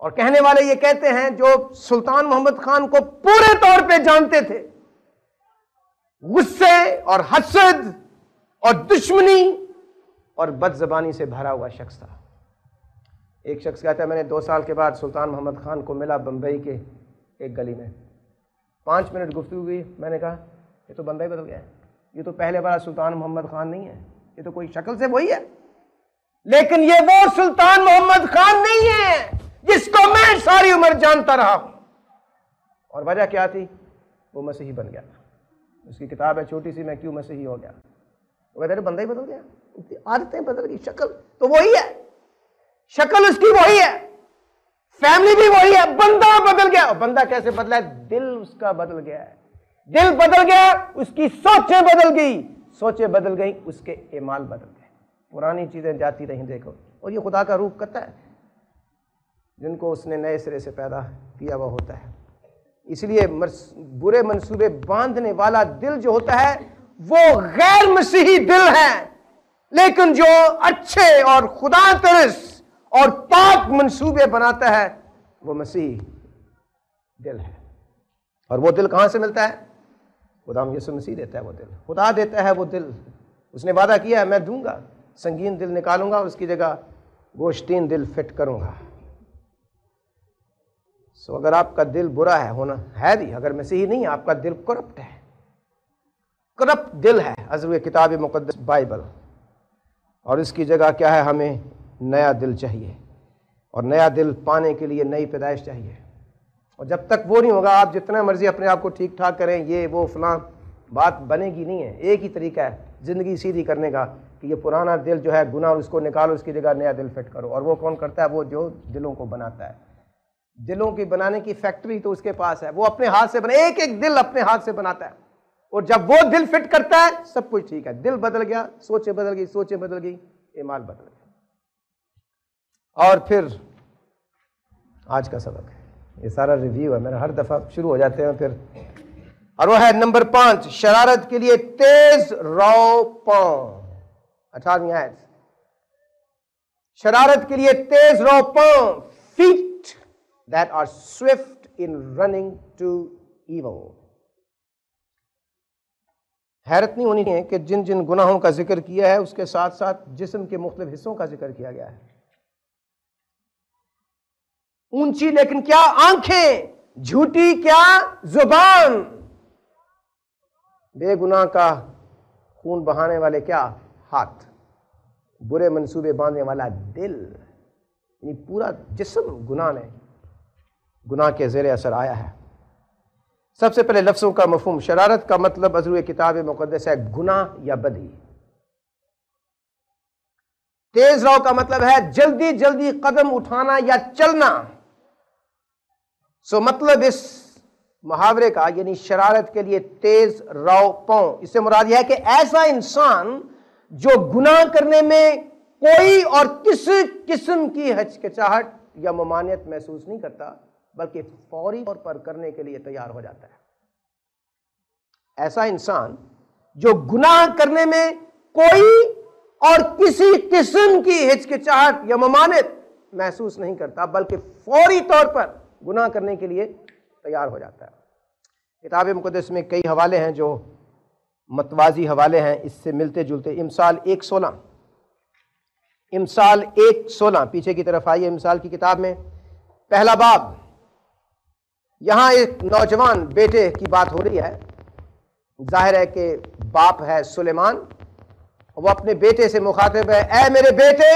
اور کہنے والے یہ کہتے ہیں جو سلطان محمد خان کو پورے طور پہ جانتے تھے، غصے اور حسد اور دشمنی اور بد زبانی سے بھرا ہوا شخص تھا۔ ایک شخص کہتا ہے میں نے 2 سال کے بعد سلطان محمد خان کو ملا بمبئی کے ایک گلی میں، 5 منٹ گفتگو ہوئی، میں نے کہا یہ تو بندہ ہی بدل گیا ہے، یہ تو پہلے والا سلطان محمد خان نہیں ہے، یہ تو کوئی شکل سے وہی ہے، لیکن یہ وہ سلطان محمد خان نہیں ہے جس کو میں ساری عمر جانتا رہا ہوں۔ اور وجہ کیا تھی؟ وہ مسیحی بن گیا، اس کی کتاب ہے چھوٹی سی، میں کیوں مسیحی ہو گیا۔ وہ کہتے ہیں بندہ ہی بدل گیا، عادتیں بدل گئی، شکل تو وہی ہے، شکل اس کی وہی ہے، فیملی بھی وہی ہے، بندہ بدل گیا۔ اور بندہ کیسے بدلا ہے؟ دل اس کا بدل گیا ہے، دل بدل گیا، اس کی سوچیں بدل گئی، سوچیں بدل گئی، اس کے اعمال بدل گئے، پرانی چیزیں جاتی رہیں۔ دیکھو، اور یہ خدا کا روح کرتا ہے، جن کو اس نے نئے سرے سے پیدا کیا وہ ہوتا ہے۔ اس لیے برے منصوبے باندھنے والا دل جو ہوتا ہے وہ غیر مسیحی دل ہے، لیکن جو اچھے اور خدا ترس اور پاک منصوبے بناتا ہے وہ مسیحی دل ہے۔ اور وہ دل کہاں سے ملتا ہے؟ خدا یسوع مسیح دیتا ہے وہ دل، خدا دیتا ہے وہ دل۔ اس نے وعدہ کیا ہے میں دوں گا، سنگین دل نکالوں گا اور اس کی جگہ گوشتین دل فٹ کروں گا۔ سو اگر آپ کا دل برا ہے، ہونا ہے بھی، اگر مسیحی نہیں ہے، آپ کا دل کرپٹ ہے، کرپٹ دل ہے، عزو کتاب مقدس بائبل، اور اس کی جگہ کیا ہے؟ ہمیں نیا دل چاہیے، اور نیا دل پانے کے لیے نئی پیدائش چاہیے۔ اور جب تک وہ نہیں ہوگا، آپ جتنا مرضی اپنے آپ کو ٹھیک ٹھاک کریں، یہ وہ فلاں، بات بنے گی نہیں ہے۔ ایک ہی طریقہ ہے زندگی سیدھی کرنے کا کہ یہ پرانا دل جو ہے گناہ، اس کو نکالو، اس کی جگہ نیا دل فٹ کرو۔ اور وہ کون کرتا ہے؟ وہ جو دلوں کو بناتا ہے۔ دلوں کی بنانے کی فیکٹری تو اس کے پاس ہے، وہ اپنے ہاتھ سے بنا، ایک ایک دل اپنے ہاتھ سے بناتا ہے، اور جب وہ دل فٹ کرتا ہے سب کچھ ٹھیک ہے۔ دل بدل گیا، سوچیں بدل گئی، سوچیں بدل گئی، اعمال بدل گئے۔ اور پھر آج کا سبق ہے، یہ سارا ریویو ہے میرا، ہر دفعہ شروع ہو جاتے ہیں پھر، اور وہ ہے نمبر 5، شرارت کے لیے تیز رو پاؤں۔ 18ویں آیت، شرارت کے لیے تیز رو پاؤں، feet that are swift in running to evil۔ حیرت نہیں ہونی ہے کہ جن جن گناہوں کا ذکر کیا ہے اس کے ساتھ ساتھ جسم کے مختلف حصوں کا ذکر کیا گیا ہے۔ اونچی لیکن کیا آنکھیں، جھوٹی کیا زبان، بے گناہ کا خون بہانے والے کیا ہاتھ، برے منصوبے باندھنے والا دل، یعنی پورا جسم گناہ کے زیر اثر آیا ہے۔ سب سے پہلے لفظوں کا مفہوم، شرارت کا مطلب عزو کتاب مقدس ہے گناہ یا بدی۔ تیز رو کا مطلب ہے جلدی جلدی قدم اٹھانا یا چلنا۔ سو مطلب اس محاورے کا یعنی شرارت کے لیے تیز رو پاؤں، اس سے مراد یہ ہے کہ ایسا انسان جو گناہ کرنے میں کوئی اور کسی قسم کی ہچکچاہٹ یا ممانعت محسوس نہیں کرتا، بلکہ فوری طور پر کرنے کے لیے تیار ہو جاتا ہے۔ ایسا انسان جو گناہ کرنے میں کوئی اور کسی قسم کی ہچکچاہٹ یا ممانعت محسوس نہیں کرتا، بلکہ فوری طور پر گناہ کرنے کے لیے تیار ہو جاتا ہے۔ کتاب مقدس میں کئی حوالے ہیں جو متوازی حوالے ہیں اس سے ملتے جلتے۔ امثال 1:16، امثال 1:16، پیچھے کی طرف آئیے امثال کی کتاب میں، پہلا باب۔ یہاں ایک نوجوان بیٹے کی بات ہو رہی ہے، ظاہر ہے کہ باپ ہے سلیمان، وہ اپنے بیٹے سے مخاطب ہے، اے میرے بیٹے،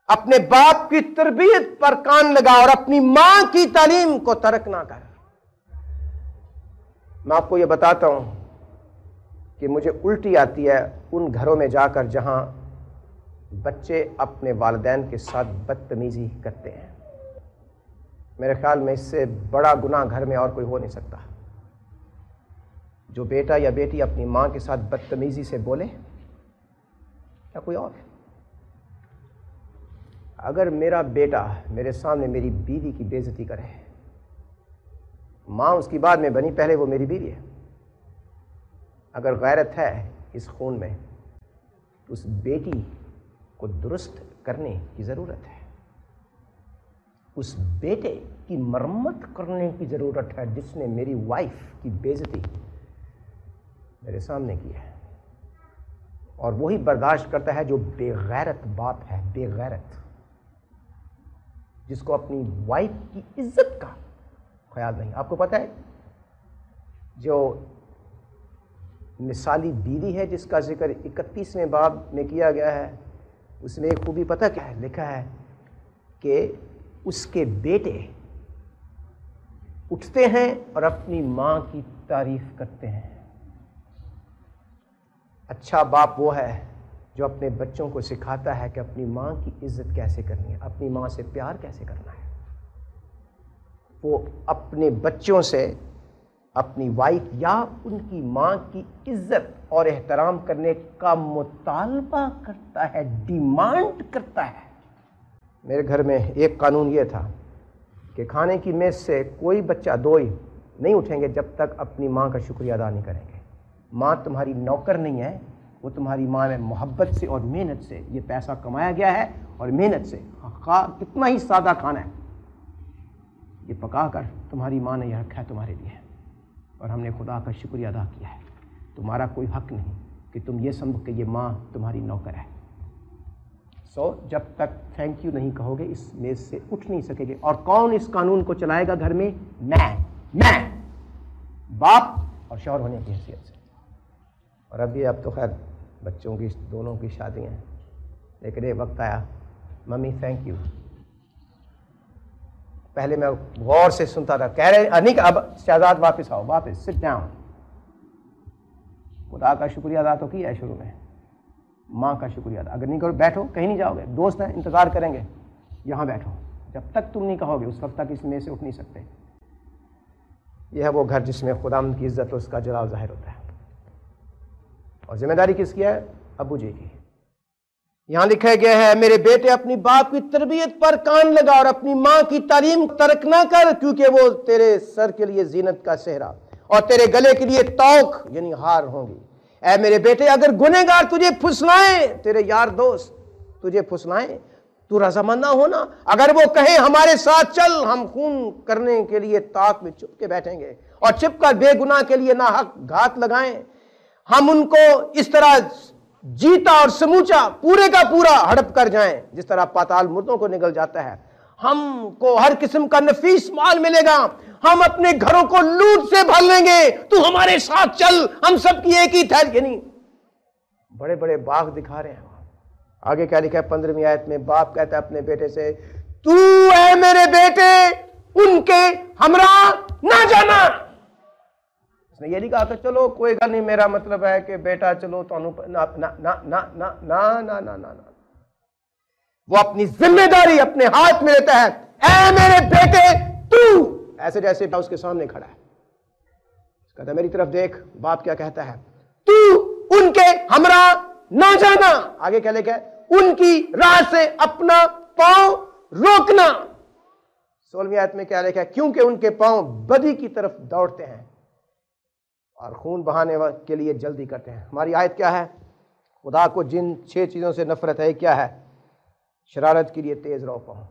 اپنے باپ کی تربیت پر کان لگا اور اپنی ماں کی تعلیم کو ترک نہ کر۔ میں آپ کو یہ بتاتا ہوں کہ مجھے الٹی آتی ہے ان گھروں میں جا کر جہاں بچے اپنے والدین کے ساتھ بدتمیزی کرتے ہیں۔ میرے خیال میں اس سے بڑا گناہ گھر میں اور کوئی ہو نہیں سکتا۔ جو بیٹا یا بیٹی اپنی ماں کے ساتھ بدتمیزی سے بولے یا کوئی اور۔ اگر میرا بیٹا میرے سامنے میری بیوی کی بے عزتی کرے، ماں اس کی بعد میں بنی، پہلے وہ میری بیوی ہے، اگر غیرت ہے اس خون میں تو اس بیٹی کو درست کرنے کی ضرورت ہے، اس بیٹے کی مرمت کرنے کی ضرورت ہے جس نے میری وائف کی بے عزتی میرے سامنے کی ہے۔ اور وہی برداشت کرتا ہے جو بے غیرت باپ ہے، بے غیرت، جس کو اپنی وائف کی عزت کا خیال نہیں۔ آپ کو پتہ ہے جو مثالی بیوی ہے جس کا ذکر 31ویں باب میں کیا گیا ہے، اس میں ایک خوبی پتہ کیا ہے؟ لکھا ہے کہ اس کے بیٹے اٹھتے ہیں اور اپنی ماں کی تعریف کرتے ہیں۔ اچھا باپ وہ ہے جو اپنے بچوں کو سکھاتا ہے کہ اپنی ماں کی عزت کیسے کرنی ہے، اپنی ماں سے پیار کیسے کرنا ہے۔ وہ اپنے بچوں سے اپنی وائف یا ان کی ماں کی عزت اور احترام کرنے کا مطالبہ کرتا ہے، ڈیمانڈ کرتا ہے۔ میرے گھر میں ایک قانون یہ تھا کہ کھانے کی میز سے کوئی بچہ دوئی نہیں اٹھیں گے جب تک اپنی ماں کا شکریہ ادا نہیں کریں گے۔ ماں تمہاری نوکر نہیں ہے، وہ تمہاری ماں نے محبت سے اور محنت سے یہ پیسہ کمایا گیا ہے، اور محنت سے کتنا ہی سادہ کھانا ہے یہ پکا کر تمہاری ماں نے یہ رکھا ہے تمہارے لیے، اور ہم نے خدا کا شکریہ ادا کیا ہے۔ تمہارا کوئی حق نہیں کہ تم یہ سمجھو کہ یہ ماں تمہاری نوکر ہے۔ جب تک تھینک یو نہیں کہو گے اس میز سے اٹھ نہیں سکے گے۔ اور کون اس قانون کو چلائے گا گھر میں؟ میں باپ اور شوہر ہونے کی حیثیت سے۔ اور اب تو خیر بچوں کی دونوں کی شادیاں ہیں، لیکن ایک وقت آیا ممی تھینک یو، پہلے میں غور سے سنتا تھا، کہہ رہے نہیں کہ اب شہزاد واپس آؤ، واپس سٹ ڈاؤن۔ خدا کا شکریہ ادا تو کیا ہے شروع میں، ماں کا شکریہ ادا، اگر نہیں کرو بیٹھو، کہیں نہیں جاؤ گے، دوست ہیں انتظار کریں گے، یہاں بیٹھو، جب تک تم نہیں کہو گے اس وقت تک اس میں سے اٹھ نہیں سکتے۔ یہ ہے وہ گھر جس میں خداوند کی عزت اور اس کا جلال ظاہر ہوتا ہے۔ اور ذمہ داری کس کی ہے؟ ابو جی کی۔ یہاں لکھا گیا ہے میرے بیٹے اپنی باپ کی تربیت پر کان لگا اور اپنی ماں کی تعلیم ترک نہ کر، کیونکہ وہ تیرے سر کے لیے زینت کا صحرا اور تیرے گلے کے لیے توق یعنی ہار ہوں گی۔ اے میرے بیٹے اگر گنہگار تجھے پھسلائیں، تیرے یار دوست تجھے پھسلائیں، تو رضامند نہ ہونا۔ اگر وہ کہیں ہمارے ساتھ چل، ہم خون کرنے کے لیے طاق میں چھپ کے بیٹھیں گے اور چھپ کر بے گناہ کے لیے ناحق گھات لگائیں، ہم ان کو اس طرح جیتا اور سموچا پورے کا پورا ہڑپ کر جائیں جس طرح پاتال مردوں کو نگل جاتا ہے۔ ہم کو ہر قسم کا نفیس مال ملے گا، ہم اپنے گھروں کو لوٹ سے بھر لیں گے، تو ہمارے ساتھ چل، ہم سب کی ایک ہی تھیلی۔ یعنی بڑے بڑے باغ دکھا رہے ہیں۔ آگے کیا لکھا ہے 15ویں آیت میں؟ باپ کہتا ہے اپنے بیٹے سے، تو اے میرے بیٹے ان کے ہمراہ نہ جانا۔ اس نے یہ نہیں کہا کہ چلو کوئی گل نہیں، میرا مطلب ہے کہ بیٹا چلو تو نہ، وہ اپنی ذمہ داری اپنے ہاتھ میں لیتا ہے۔ اے میرے بیٹے تو، ایسے جیسے اس کے سامنے کھڑا ہے، کہتا ہے میری طرف دیکھ، باپ کیا کہتا ہے، تو ان کے ہمراہ نہ جانا۔ آگے کیا لکھا ہے؟ ان کی راہ سے اپنا پاؤں روکنا۔ 16ویں آیت میں کیا لکھا ہے؟ کیونکہ ان کے پاؤں بدی کی طرف دوڑتے ہیں اور خون بہانے کے لیے جلدی کرتے ہیں۔ ہماری آیت کیا ہے؟ خدا کو جن 6 چیزوں سے نفرت ہے، کیا ہے؟ شرارت کے لیے تیز رو پاؤں۔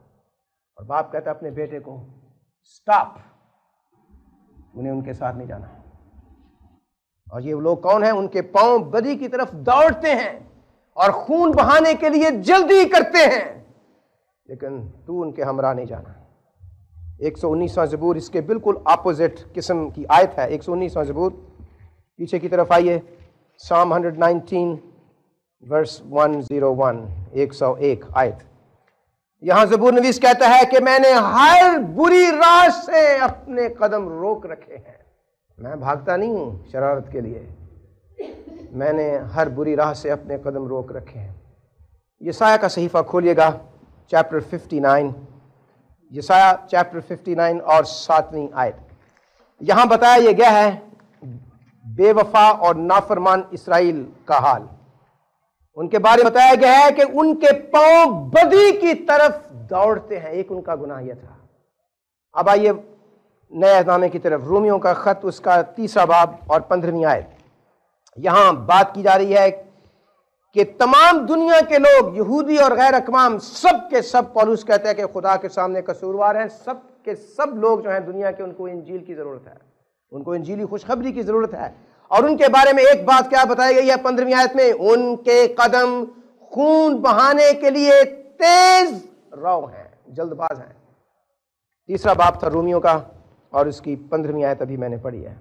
اور باپ کہتا ہے اپنے بیٹے کو سٹاپ، انہیں ان کے ساتھ نہیں جانا۔ اور یہ لوگ کون ہیں؟ ان کے پاؤں بدی کی طرف دوڑتے ہیں اور خون بہانے کے لیے جلدی کرتے ہیں، لیکن تو ان کے ہمراہ نہیں جانا۔ 119واں زبور اس کے بالکل اپوزٹ قسم کی آیت ہے۔ 119واں زبور، پیچھے کی طرف آئیے، Psalm 119 verse 101، 101 آیت۔ یہاں زبور نویس کہتا ہے کہ میں نے ہر بری راہ سے اپنے قدم روک رکھے ہیں۔ میں بھاگتا نہیں ہوں شرارت کے لیے، میں نے ہر بری راہ سے اپنے قدم روک رکھے ہیں۔ یسایہ کا صحیفہ کھولیے گا، چیپٹر 59، یسایہ چیپٹر 59 اور 7ویں آیت۔ یہاں بتایا یہ گیا ہے بے وفا اور نافرمان اسرائیل کا حال۔ ان کے بارے میں بتایا گیا ہے کہ ان کے پاؤں بدی کی طرف دوڑتے ہیں۔ ایک ان کا گناہ یہ تھا۔ اب آئیے نئے نامے کی طرف، رومیوں کا خط، اس کا 3 باب اور 15ویں آیت۔ یہاں بات کی جا رہی ہے کہ تمام دنیا کے لوگ، یہودی اور غیر اقوام، سب کے سب، پولس کہتا ہے کہ خدا کے سامنے قصوروار ہیں۔ سب کے سب لوگ جو ہیں دنیا کے، ان کو انجیل کی ضرورت ہے، ان کو انجیلی خوشخبری کی ضرورت ہے۔ اور ان کے بارے میں ایک بات کیا بتائی گئی ہے 15ویں آیت میں؟ ان کے قدم خون بہانے کے لیے تیز رو ہیں، جلد باز ہیں۔ 3 باب تھا رومیوں کا، اور اس کی 15ویں آیت ابھی میں نے پڑھی ہے۔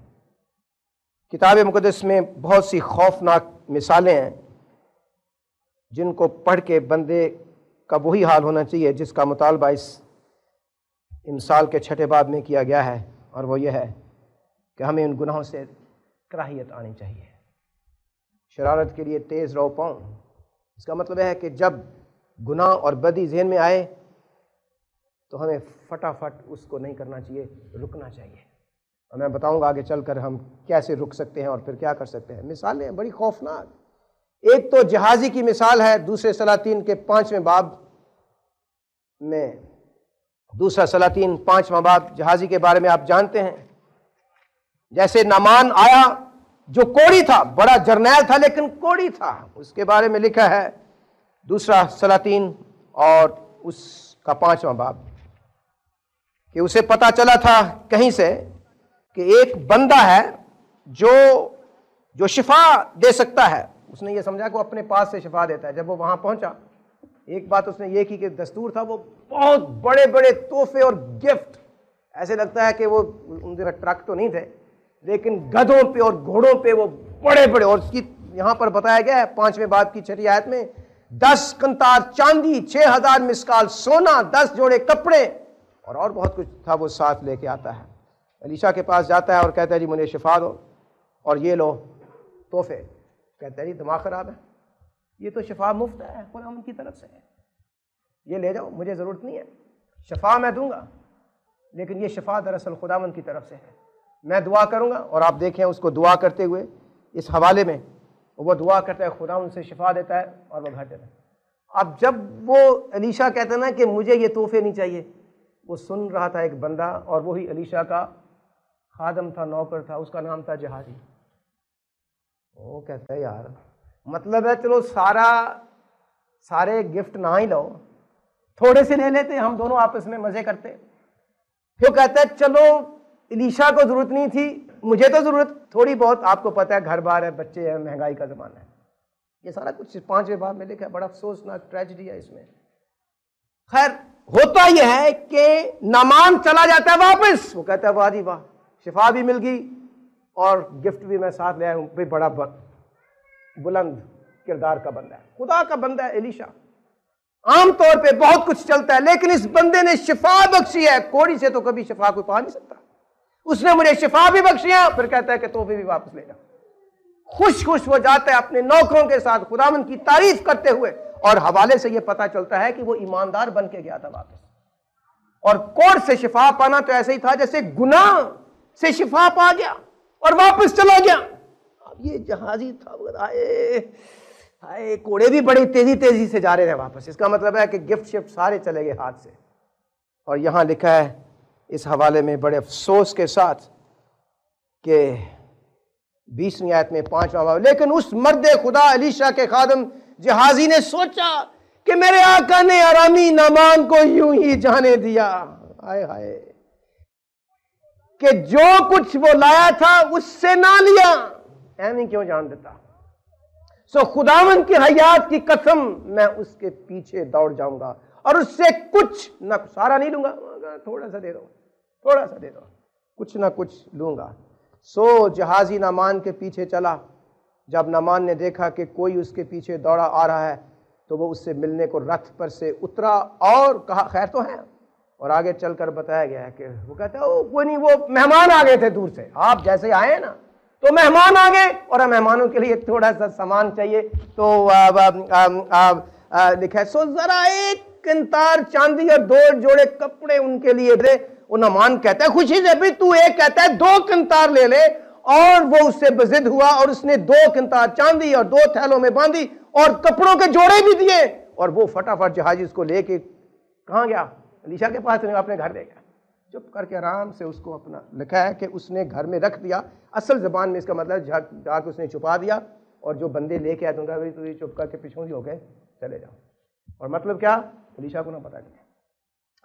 کتاب مقدس میں بہت سی خوفناک مثالیں ہیں جن کو پڑھ کے بندے کا وہی حال ہونا چاہیے جس کا مطالبہ اس امثال کے 6 باب میں کیا گیا ہے، اور وہ یہ ہے کہ ہمیں ان گناہوں سے کراہیت آنی چاہیے۔ شرارت کے لیے تیز رو پاؤں، اس کا مطلب ہے کہ جب گناہ اور بدی ذہن میں آئے تو ہمیں فٹافٹ اس کو نہیں کرنا چاہیے، رکنا چاہیے۔ اور میں بتاؤں گا آگے چل کر ہم کیسے رک سکتے ہیں اور پھر کیا کر سکتے ہیں۔ مثالیں بڑی خوفناک۔ ایک تو جہازی کی مثال ہے 2 سلاطین کے 5ویں باب میں، 2 سلاطین 5واں باب، جہازی کے بارے میں آپ جانتے ہیں۔ جیسے نامان آیا جو کوڑی تھا، بڑا جرنیل تھا لیکن کوڑی تھا، اس کے بارے میں لکھا ہے 2 سلاطین اور اس کا 5واں باب، کہ اسے پتا چلا تھا کہیں سے کہ ایک بندہ ہے جو شفا دے سکتا ہے۔ اس نے یہ سمجھا کہ وہ اپنے پاس سے شفا دیتا ہے۔ جب وہ وہاں پہنچا، ایک بات اس نے یہ کی کہ دستور تھا وہ بہت بڑے بڑے تحفے اور گفٹ، ایسے لگتا ہے کہ وہ ان دنوں ٹرک تو نہیں تھے لیکن گدھوں پہ اور گھوڑوں پہ وہ بڑے بڑے، اور اس کی یہاں پر بتایا گیا ہے 5ویں باب کی 6 آیت میں 10 قنطار چاندی، 6000 مسکال سونا، 10 جوڑے کپڑے اور بہت کچھ تھا وہ ساتھ لے کے آتا ہے۔ الیشا کے پاس جاتا ہے اور کہتا ہے جی مجھے شفا دو اور یہ لو تحفے۔ کہتا ہے جی دماغ خراب ہے، یہ تو شفا مفت ہے، خدا ان کی طرف سے ہے، یہ لے جاؤ، مجھے ضرورت نہیں ہے، شفا میں دوں گا لیکن یہ شفا دراصل خداوند کی طرف سے ہے۔ میں دعا کروں گا، اور آپ دیکھیں اس کو دعا کرتے ہوئے اس حوالے میں وہ دعا کرتا ہے، خدا ان سے شفا دیتا ہے اور وہ گھر دیتا ہے۔ اب جب وہ الیشا کہتا ہے نا کہ مجھے یہ تحفے نہیں چاہیے، وہ سن رہا تھا ایک بندہ، اور وہی الیشا کا خادم تھا، نوکر تھا، اس کا نام تھا جہازی۔ وہ کہتا ہے یار مطلب ہے چلو سارے گفٹ نہ ہی لو، تھوڑے سے لے لیتے، ہم دونوں آپس میں مزے کرتے۔ پھر کہتا ہے چلو الیشا کو ضرورت نہیں تھی، مجھے تو ضرورت تھوڑی بہت، آپ کو پتہ ہے گھر بار ہے، بچے ہیں، مہنگائی کا زمانہ ہے، یہ سارا کچھ 5ویں باب میں لکھا ہے۔ بڑا افسوسناک ٹریجڈی ہے اس میں۔ خیر ہوتا یہ ہے کہ نامان چلا جاتا ہے واپس، وہ کہتا ہے واہ جی واہ، شفا بھی مل گئی اور گفٹ بھی میں ساتھ لے آیا ہوں۔ بڑا بلند کردار کا بندہ ہے، خدا کا بندہ ہے الیشا، عام طور پہ بہت کچھ چلتا ہے لیکن اس بندے نے شفا بخشی ہے۔ کوڑی سے تو کبھی شفا کوئی پا نہیں سکتا، اس نے مجھے شفا بھی بخشی ہے، پھر کہتا ہے کہ تحفے بھی واپس لے جا۔ خوش وہ جاتا ہے اپنے نوکروں کے ساتھ خداوند کی تعریف کرتے ہوئے، اور حوالے سے یہ پتا چلتا ہے کہ وہ ایماندار بن کے گیا تھا واپس۔ اور کوڑ سے شفا پانا تو ایسے ہی تھا جیسے گناہ سے شفا پا گیا اور واپس چلا گیا۔ اب یہ جہازی تھا، کوڑے بھی بڑی تیزی سے جا رہے ہیں واپس، اس کا مطلب ہے کہ گفٹ شفٹ سارے چلے گئے ہاتھ سے۔ اور یہاں لکھا ہے اس حوالے میں بڑے افسوس کے ساتھ کہ 20ویں آیت میں 5واں باب، لیکن اس مرد خدا الیشا کے خادم جہازی نے سوچا کہ میرے آقا نے آرامی نامان کو یوں ہی جانے دیا، ہائے ہائے، کہ جو کچھ وہ لایا تھا اس سے نہ لیا، ایویں کیوں جان دیتا؟ سو خداوند کی حیات کی قسم میں اس کے پیچھے دوڑ جاؤں گا اور اس سے کچھ نہ، سارا نہیں لوں گا، تھوڑا سا دے دو، تھوڑا سا دے دو، کچھ نہ کچھ لوں گا۔ سو جہازی نامان کے پیچھے چلا۔ جب نامان نے دیکھا کہ کوئی اس کے پیچھے دوڑا آ رہا ہے تو وہ اس سے ملنے کو رتھ پر سے اترا اور کہا خیر تو ہے، اور آگے چل کر بتایا گیا ہے کہ وہ کہتا ہے کوئی نہیں، وہ مہمان آ گئے تھے دور سے، آپ جیسے آئے ہیں نا تو مہمان آ گئے اور مہمانوں کے لیے تھوڑا سا سامان چاہیے، تو لکھا ہے سو ذرا ایک قنطار چاندی اور 2 جوڑے کپڑے ان کے لیے دے. وہ نعمان کہتا ہے خوشی سے بھی تو ایک کہتا ہے 2 قنطار لے لے. اور وہ اس سے بضد ہوا اور اس نے 2 قنطار چاندی اور 2 تھیلوں میں باندھی اور کپڑوں کے جوڑے بھی دیے. اور وہ فٹافٹ جہازی اس کو لے کے کہاں گیا؟ الیشا کے پاس. اپنے گھر لے گیا. چپ کر کے آرام سے اس کو اپنا لکھا ہے کہ اس نے گھر میں رکھ دیا. اصل زبان میں اس کا مطلب جا کے اس نے چھپا دیا. اور جو بندے لے کے آئے تو کہا تو چپ کر کے پیچھوں ہی ہو گئے چلے جاؤ. اور مطلب کیا؟ الیشا کو نہ پتا چلے.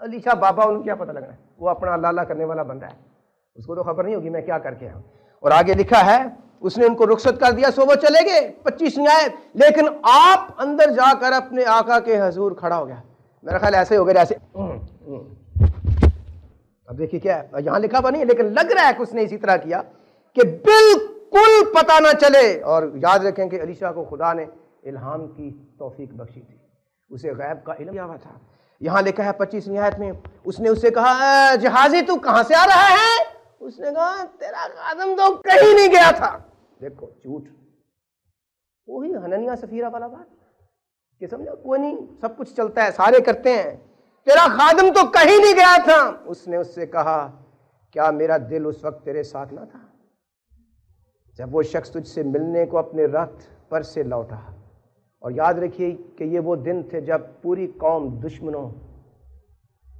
الیشا بابا ان کو کیا پتہ لگنا ہے؟ وہ اپنا اللہ اللہ کرنے والا بندہ ہے. اس کو تو خبر نہیں ہوگی میں کیا کر کے آیا ہوں. اور آگے لکھا ہے اس نے ان کو رخصت کر دیا سو وہ چلے گئے. 25 آیت. لیکن آپ اندر جا کر اپنے آقا کے حضور کھڑا ہو گیا. میرا خیال ایسے ہو گیا ایسے. اب دیکھیے کیا ہے یہاں لکھا ہوا نہیں ہے لیکن لگ رہا ہے کہ اس نے اسی طرح کیا کہ بالکل پتہ نہ چلے. اور یاد رکھیں کہ الیشا کو خدا نے الہام کی توفیق بخشی تھی. اسے غیب کا علم ہوا تھا. یہاں لکھا ہے 25 آیت میں اس نے اسے کہا جہازی تو کہاں سے آ رہا ہے؟ اس نے کہا تیرا خادم تو کہیں نہیں گیا تھا. دیکھو جھوٹ. وہی حنانیہ سفیرہ والا بات کہ سمجھا کوئی نہیں سب کچھ چلتا ہے سارے کرتے ہیں. تیرا خادم تو کہیں نہیں گیا تھا. اس نے اس سے کہا کیا میرا دل اس وقت تیرے ساتھ نہ تھا جب وہ شخص تجھ سے ملنے کو اپنے رتھ پر سے لوٹا؟ اور یاد رکھیے کہ یہ وہ دن تھے جب پوری قوم دشمنوں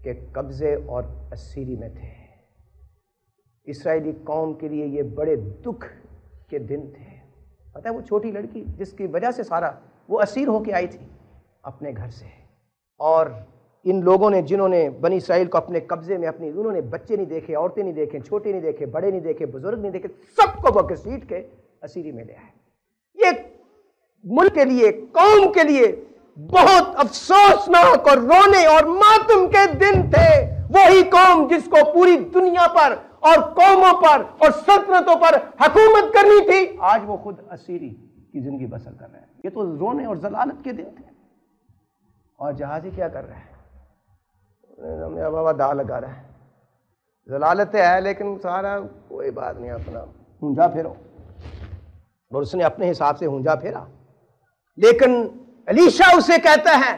کے قبضے اور اسیری میں تھے. اسرائیلی قوم کے لیے یہ بڑے دکھ کے دن تھے. پتہ ہے وہ چھوٹی لڑکی جس کی وجہ سے سارا وہ اسیر ہو کے آئی تھی اپنے گھر سے. اور ان لوگوں نے جنہوں نے بنی اسرائیل کو اپنے قبضے میں انہوں نے بچے نہیں دیکھے, عورتیں نہیں دیکھیں, چھوٹے نہیں دیکھے, بڑے نہیں دیکھے, بزرگ نہیں دیکھے, سب کو وہ گھسیٹ کے اسیری میں لے آئے. یہ ملک کے لیے قوم کے لیے بہت افسوسناک اور رونے اور ماتم کے دن تھے. وہی قوم جس کو پوری دنیا پر اور قوموں پر اور سلطنتوں پر حکومت کرنی تھی آج وہ خود اسیری کی زندگی بسر کر رہے ہیں. یہ تو رونے اور ذلالت کے دن تھے. اور جہازی کیا کر رہا ہے؟ بابا دا لگا رہا ہے. ذلالت ہے لیکن سارا کوئی بات نہیں اپنا ہونجا پھیرو. اور اس نے اپنے حساب سے ہونجا پھیرا. لیکن الیشا اسے کہتا ہے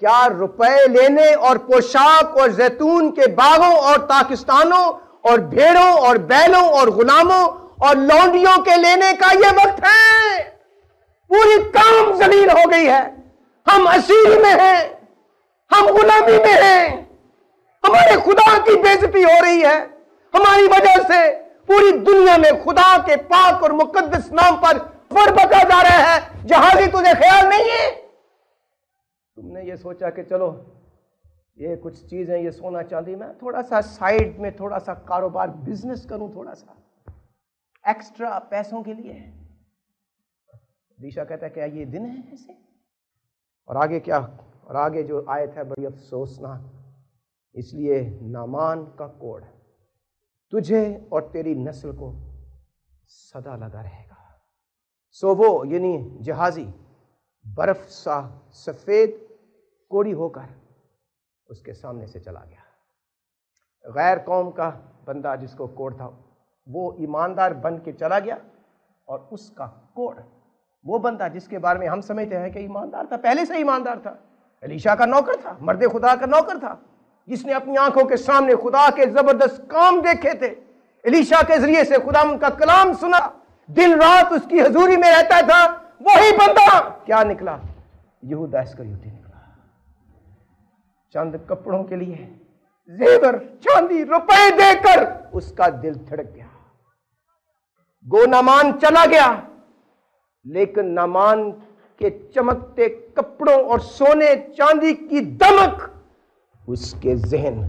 کیا روپے لینے اور پوشاک اور زیتون کے باغوں اور تاکستانوں اور بھیڑوں اور بیلوں اور غلاموں اور لونڈیوں کے لینے کا یہ وقت ہے؟ پوری قوم ذلیل ہو گئی ہے. ہم اسیر میں ہیں, ہم غلامی میں ہیں, ہمارے خدا کی بے عزتی ہو رہی ہے. ہماری وجہ سے پوری دنیا میں خدا کے پاک اور مقدس نام پر فر بکا جا رہا ہے. جہازی تجھے خیال نہیں ہے؟ تم نے یہ سوچا کہ چلو یہ کچھ چیزیں یہ سونا چاندی میں تھوڑا سا سائیڈ میں تھوڑا سا کاروبار بزنس کروں تھوڑا سا ایکسٹرا پیسوں کے لیے. الیشا کہتا ہے کیا یہ دن ہے ایسے؟ اور آگے کیا؟ اور آگے جو آیت ہے بڑی افسوسناک. اس لیے نعمان کا کوڑ تجھے اور تیری نسل کو سدا لگا رہے گا. سو وہ یعنی جہازی برف سا سفید کوڑی ہو کر اس کے سامنے سے چلا گیا. غیر قوم کا بندہ جس کو کوڑ تھا وہ ایماندار بن کے چلا گیا. اور اس کا کوڑ وہ بندہ جس کے بارے میں ہم سمجھتے ہیں کہ ایماندار تھا, پہلے سے ایماندار تھا, الیشا کا نوکر تھا, مرد خدا کا نوکر تھا, جس نے اپنی آنکھوں کے سامنے خدا کے زبردست کام دیکھے تھے. الیشا کے ذریعے سے خدا ان کا کلام سنا, دن رات اس کی حضوری میں رہتا تھا. وہی بندہ کیا نکلا؟ یہودا اسکریوتی نکلا. چند کپڑوں کے لیے زیور چاندی روپے دے کر اس کا دل دھڑک گیا. گو نعمان چلا گیا, لیکن نعمان کے چمکتے کپڑوں اور سونے چاندی کی دمک اس کے ذہن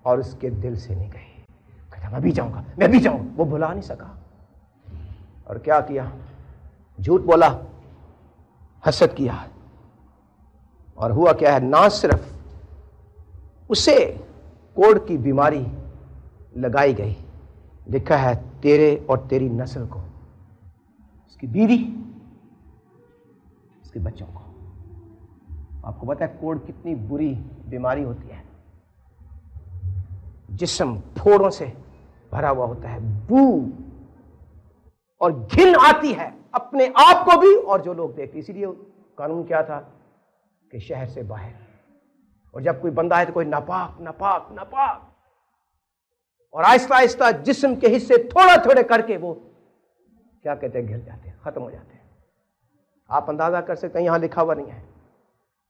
اور اس کے دل سے نہیں گئی. کہتا میں بھی جاؤں گا, میں بھی جاؤں. وہ بھلا نہیں سکا. اور کیا کیا؟ جھوٹ بولا, حسد کیا. اور ہوا کیا ہے؟ نہ صرف اسے کوڑ کی بیماری لگائی گئی, لکھا ہے تیرے اور تیری نسل کو, اس کی بیوی, اس کے بچوں کو. آپ کو پتہ ہے کوڑ کتنی بری بیماری ہوتی ہے. جسم پھوڑوں سے بھرا ہوا ہوتا ہے, بو اور گھن آتی ہے اپنے آپ کو بھی اور جو لوگ دیکھتے. اسی لیے قانون کیا تھا کہ شہر سے باہر. اور جب کوئی بندہ ہے تو کوئی ناپاک ناپاک ناپاک, اور آہستہ آہستہ جسم کے حصے تھوڑا تھوڑے کر کے وہ کیا کہتے ہیں گر جاتے ہیں, ختم ہو جاتے ہیں. آپ اندازہ کر سکتے ہیں, یہاں لکھا ہوا نہیں ہے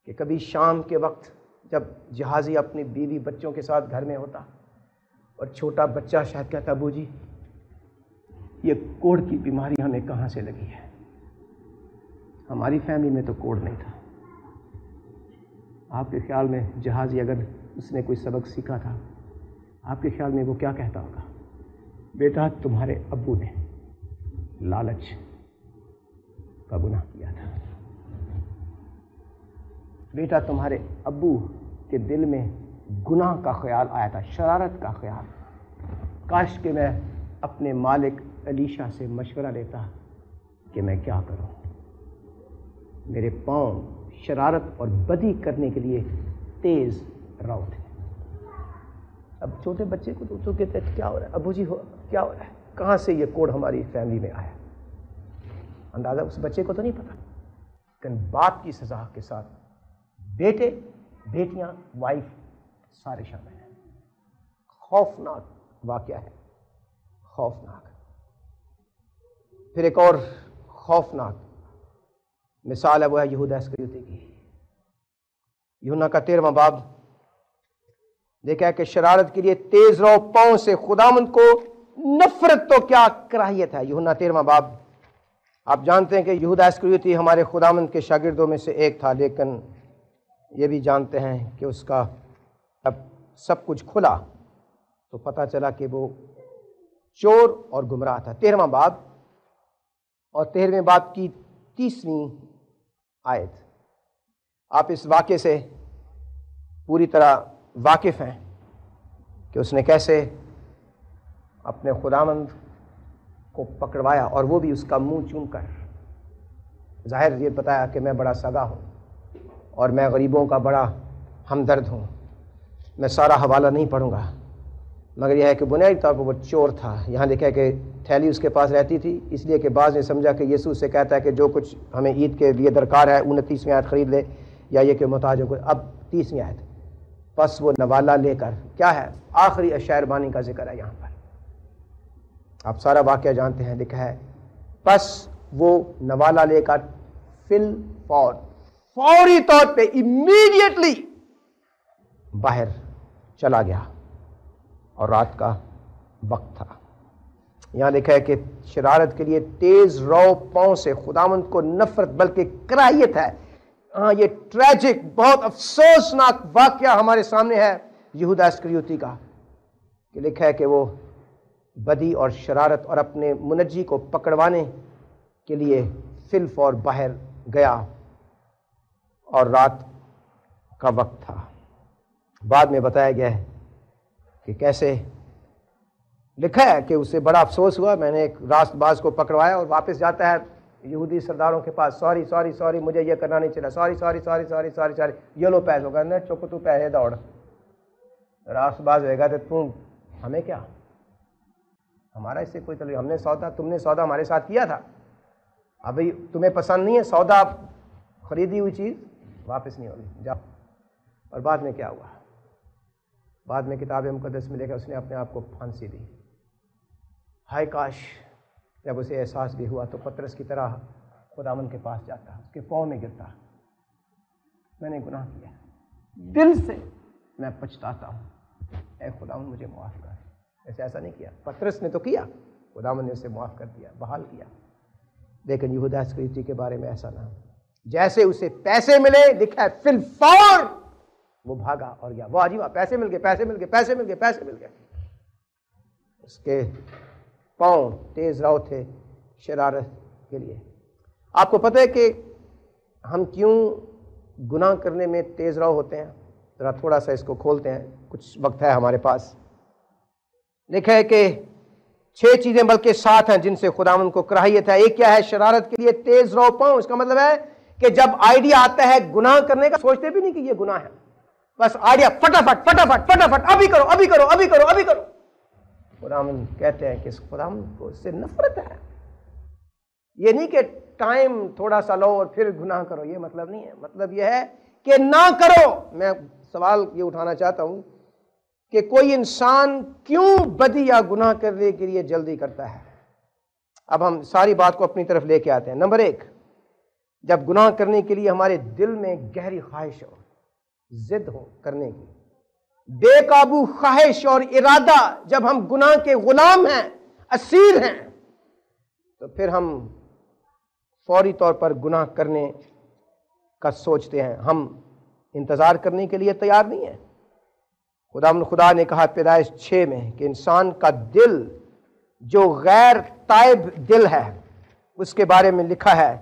کہ کبھی شام کے وقت جب جہازی اپنی بیوی بچوں کے ساتھ گھر میں ہوتا اور چھوٹا بچہ شاید کہتا ابو جی یہ کوڑ کی بیماری ہمیں کہاں سے لگی ہے, ہماری فیملی میں تو کوڑ نہیں تھا. آپ کے خیال میں جہازی اگر اس نے کوئی سبق سیکھا تھا, آپ کے خیال میں وہ کیا کہتا ہوگا؟ بیٹا تمہارے ابو نے لالچ کا گناہ کیا تھا, بیٹا تمہارے ابو کے دل میں گناہ کا خیال آیا تھا, شرارت کا خیال. کاش کہ میں اپنے مالک علیشا سے مشورہ لیتا کہ میں کیا کروں, میرے پاؤں شرارت اور بدی کرنے کے لیے تیز رو تھے. اب چھوٹے بچے کو تو کہتے ہیں کیا ہو رہا ہے ابو جی, کیا ہو رہا ہے, کہاں سے یہ کوڑ ہماری فیملی میں آیا؟ اندازہ اس بچے کو تو نہیں پتا, لیکن باپ کی سزا کے ساتھ بیٹے بیٹیاں وائف سارے شامل ہیں. خوفناک واقعہ ہے, خوفناک. پھر ایک اور خوفناک مثال ہے, وہ ہے یہودا اسکریوتی کی. یوحنا کا 13واں باب دیکھا ہے کہ شرارت کے لیے تیز رو پاؤں سے خداوند کو نفرت تو کیا کراہیت ہے. یوحنا 13واں باب. آپ جانتے ہیں کہ یہودا اسکریوتی ہمارے خداوند کے شاگردوں میں سے ایک تھا, لیکن یہ بھی جانتے ہیں کہ اس کا اب سب کچھ کھلا تو پتہ چلا کہ وہ چور اور گمراہ تھا. 13واں باب اور 13ویں باب کی 30ویں آیت. آپ اس واقعے سے پوری طرح واقف ہیں کہ اس نے کیسے اپنے خداوند کو پکڑوایا, اور وہ بھی اس کا منہ چوم کر. ظاہر یہ بتایا کہ میں بڑا سگا ہوں اور میں غریبوں کا بڑا ہمدرد ہوں. میں سارا حوالہ نہیں پڑھوں گا, مگر یہ ہے کہ بنیادی طور پر وہ چور تھا. یہاں لکھا ہے کہ تھیلی اس کے پاس رہتی تھی, اس لیے کہ بعض نے سمجھا کہ یسوع سے کہتا ہے کہ جو کچھ ہمیں عید کے لیے درکار ہے 29ویں آیت خرید لے, یا یہ کہ محتاج ہو. اب 30ویں آیت. پس وہ نوالا لے کر, کیا ہے, آخری اشعار بانی کا ذکر ہے یہاں پر. آپ سارا واقعہ جانتے ہیں, لکھا ہے پس وہ نوالا لے کر فوری طور پہ امیڈیٹلی باہر چلا گیا, اور رات کا وقت تھا. یہاں لکھا ہے کہ شرارت کے لیے تیز رو پاؤں سے خداوند کو نفرت بلکہ کراہیت ہے. ہاں, یہ ٹریجک بہت افسوسناک واقعہ ہمارے سامنے ہے یہودا اسکریوتی کا, کہ لکھا ہے کہ وہ بدی اور شرارت اور اپنے منجی کو پکڑوانے کے لیے فی الفور باہر گیا, اور رات کا وقت تھا. بعد میں بتایا گیا ہے کہ کیسے لکھا ہے کہ اسے بڑا افسوس ہوا. میں نے ایک راست باز کو پکڑوایا, اور واپس جاتا ہے یہودی سرداروں کے پاس, سوری مجھے یہ کرنا نہیں چلا, سوری یہ لو پیسوں کا چپ تو پیسے دوڑ. راست باز ہوئے گا تو ہمیں کیا, ہمارا اس سے کوئی تعلق, ہم نے سودا, تم نے سودا ہمارے ساتھ کیا تھا, ابھی تمہیں پسند نہیں ہے سودا, خریدی ہوئی چیز واپس نہیں ہوگی, جاؤ. اور بعد میں کیا ہوا؟ بعد میں کتاب مقدس میں لکھا اس نے اپنے آپ کو پھانسی دی. ہائے کاش جب اسے احساس بھی ہوا تو پترس کی طرح خداوند کے پاس جاتا, اس کے پاؤں میں گرتا, میں نے گناہ کیا, دل سے میں پچھتاتا ہوں, اے خداوند مجھے معاف کر. ایسا نہیں کیا, پترس نے تو کیا, خداوند نے اسے معاف کر دیا, بحال کیا. لیکن یہودا اسکریوتی کے بارے میں ایسا نہ, جیسے اسے پیسے ملے, لکھا ہے فی الفور وہ بھاگا اور گیا. وہ عجیب, پیسے مل گئے. اس کے پاؤں تیز رو تھے شرارت کے لیے. آپ کو پتہ ہے کہ ہم کیوں گناہ کرنے میں تیز رو ہوتے ہیں؟ ذرا تھوڑا سا اس کو کھولتے ہیں, کچھ وقت ہے ہمارے پاس. لکھا ہے کہ 6 چیزیں بلکہ 7 ہیں جن سے خداوند کو کراہیت ہے. ایک کیا ہے؟ شرارت کے لیے تیز رو پاؤں. اس کا مطلب ہے کہ جب آئیڈیا آتا ہے گناہ کرنے کا, سوچتے بھی نہیں کہ یہ گناہ ہے, بس آئیڈیا فٹافٹ ابھی کرو. خداوند کہتے ہیں کہ خداوند کو اس سے نفرت ہے. یہ نہیں کہ ٹائم تھوڑا سا لو اور پھر گناہ کرو, یہ مطلب نہیں ہے. مطلب یہ ہے کہ نہ کرو۔ میں سوال یہ اٹھانا چاہتا ہوں کہ کوئی انسان کیوں بدی یا گناہ کرنے کے لیے جلدی کرتا ہے؟ اب ہم ساری بات کو اپنی طرف لے کے آتے ہیں۔ نمبر ایک، جب گناہ کرنے کے لیے ہمارے دل میں گہری خواہش ہو، ضد ہو کرنے کی، بے قابو خواہش اور ارادہ، جب ہم گناہ کے غلام ہیں، اسیر ہیں، تو پھر ہم فوری طور پر گناہ کرنے کا سوچتے ہیں، ہم انتظار کرنے کے لیے تیار نہیں ہیں۔ خدا نے کہا پیدائش 6 میں کہ انسان کا دل جو غیر تائب دل ہے، اس کے بارے میں لکھا ہے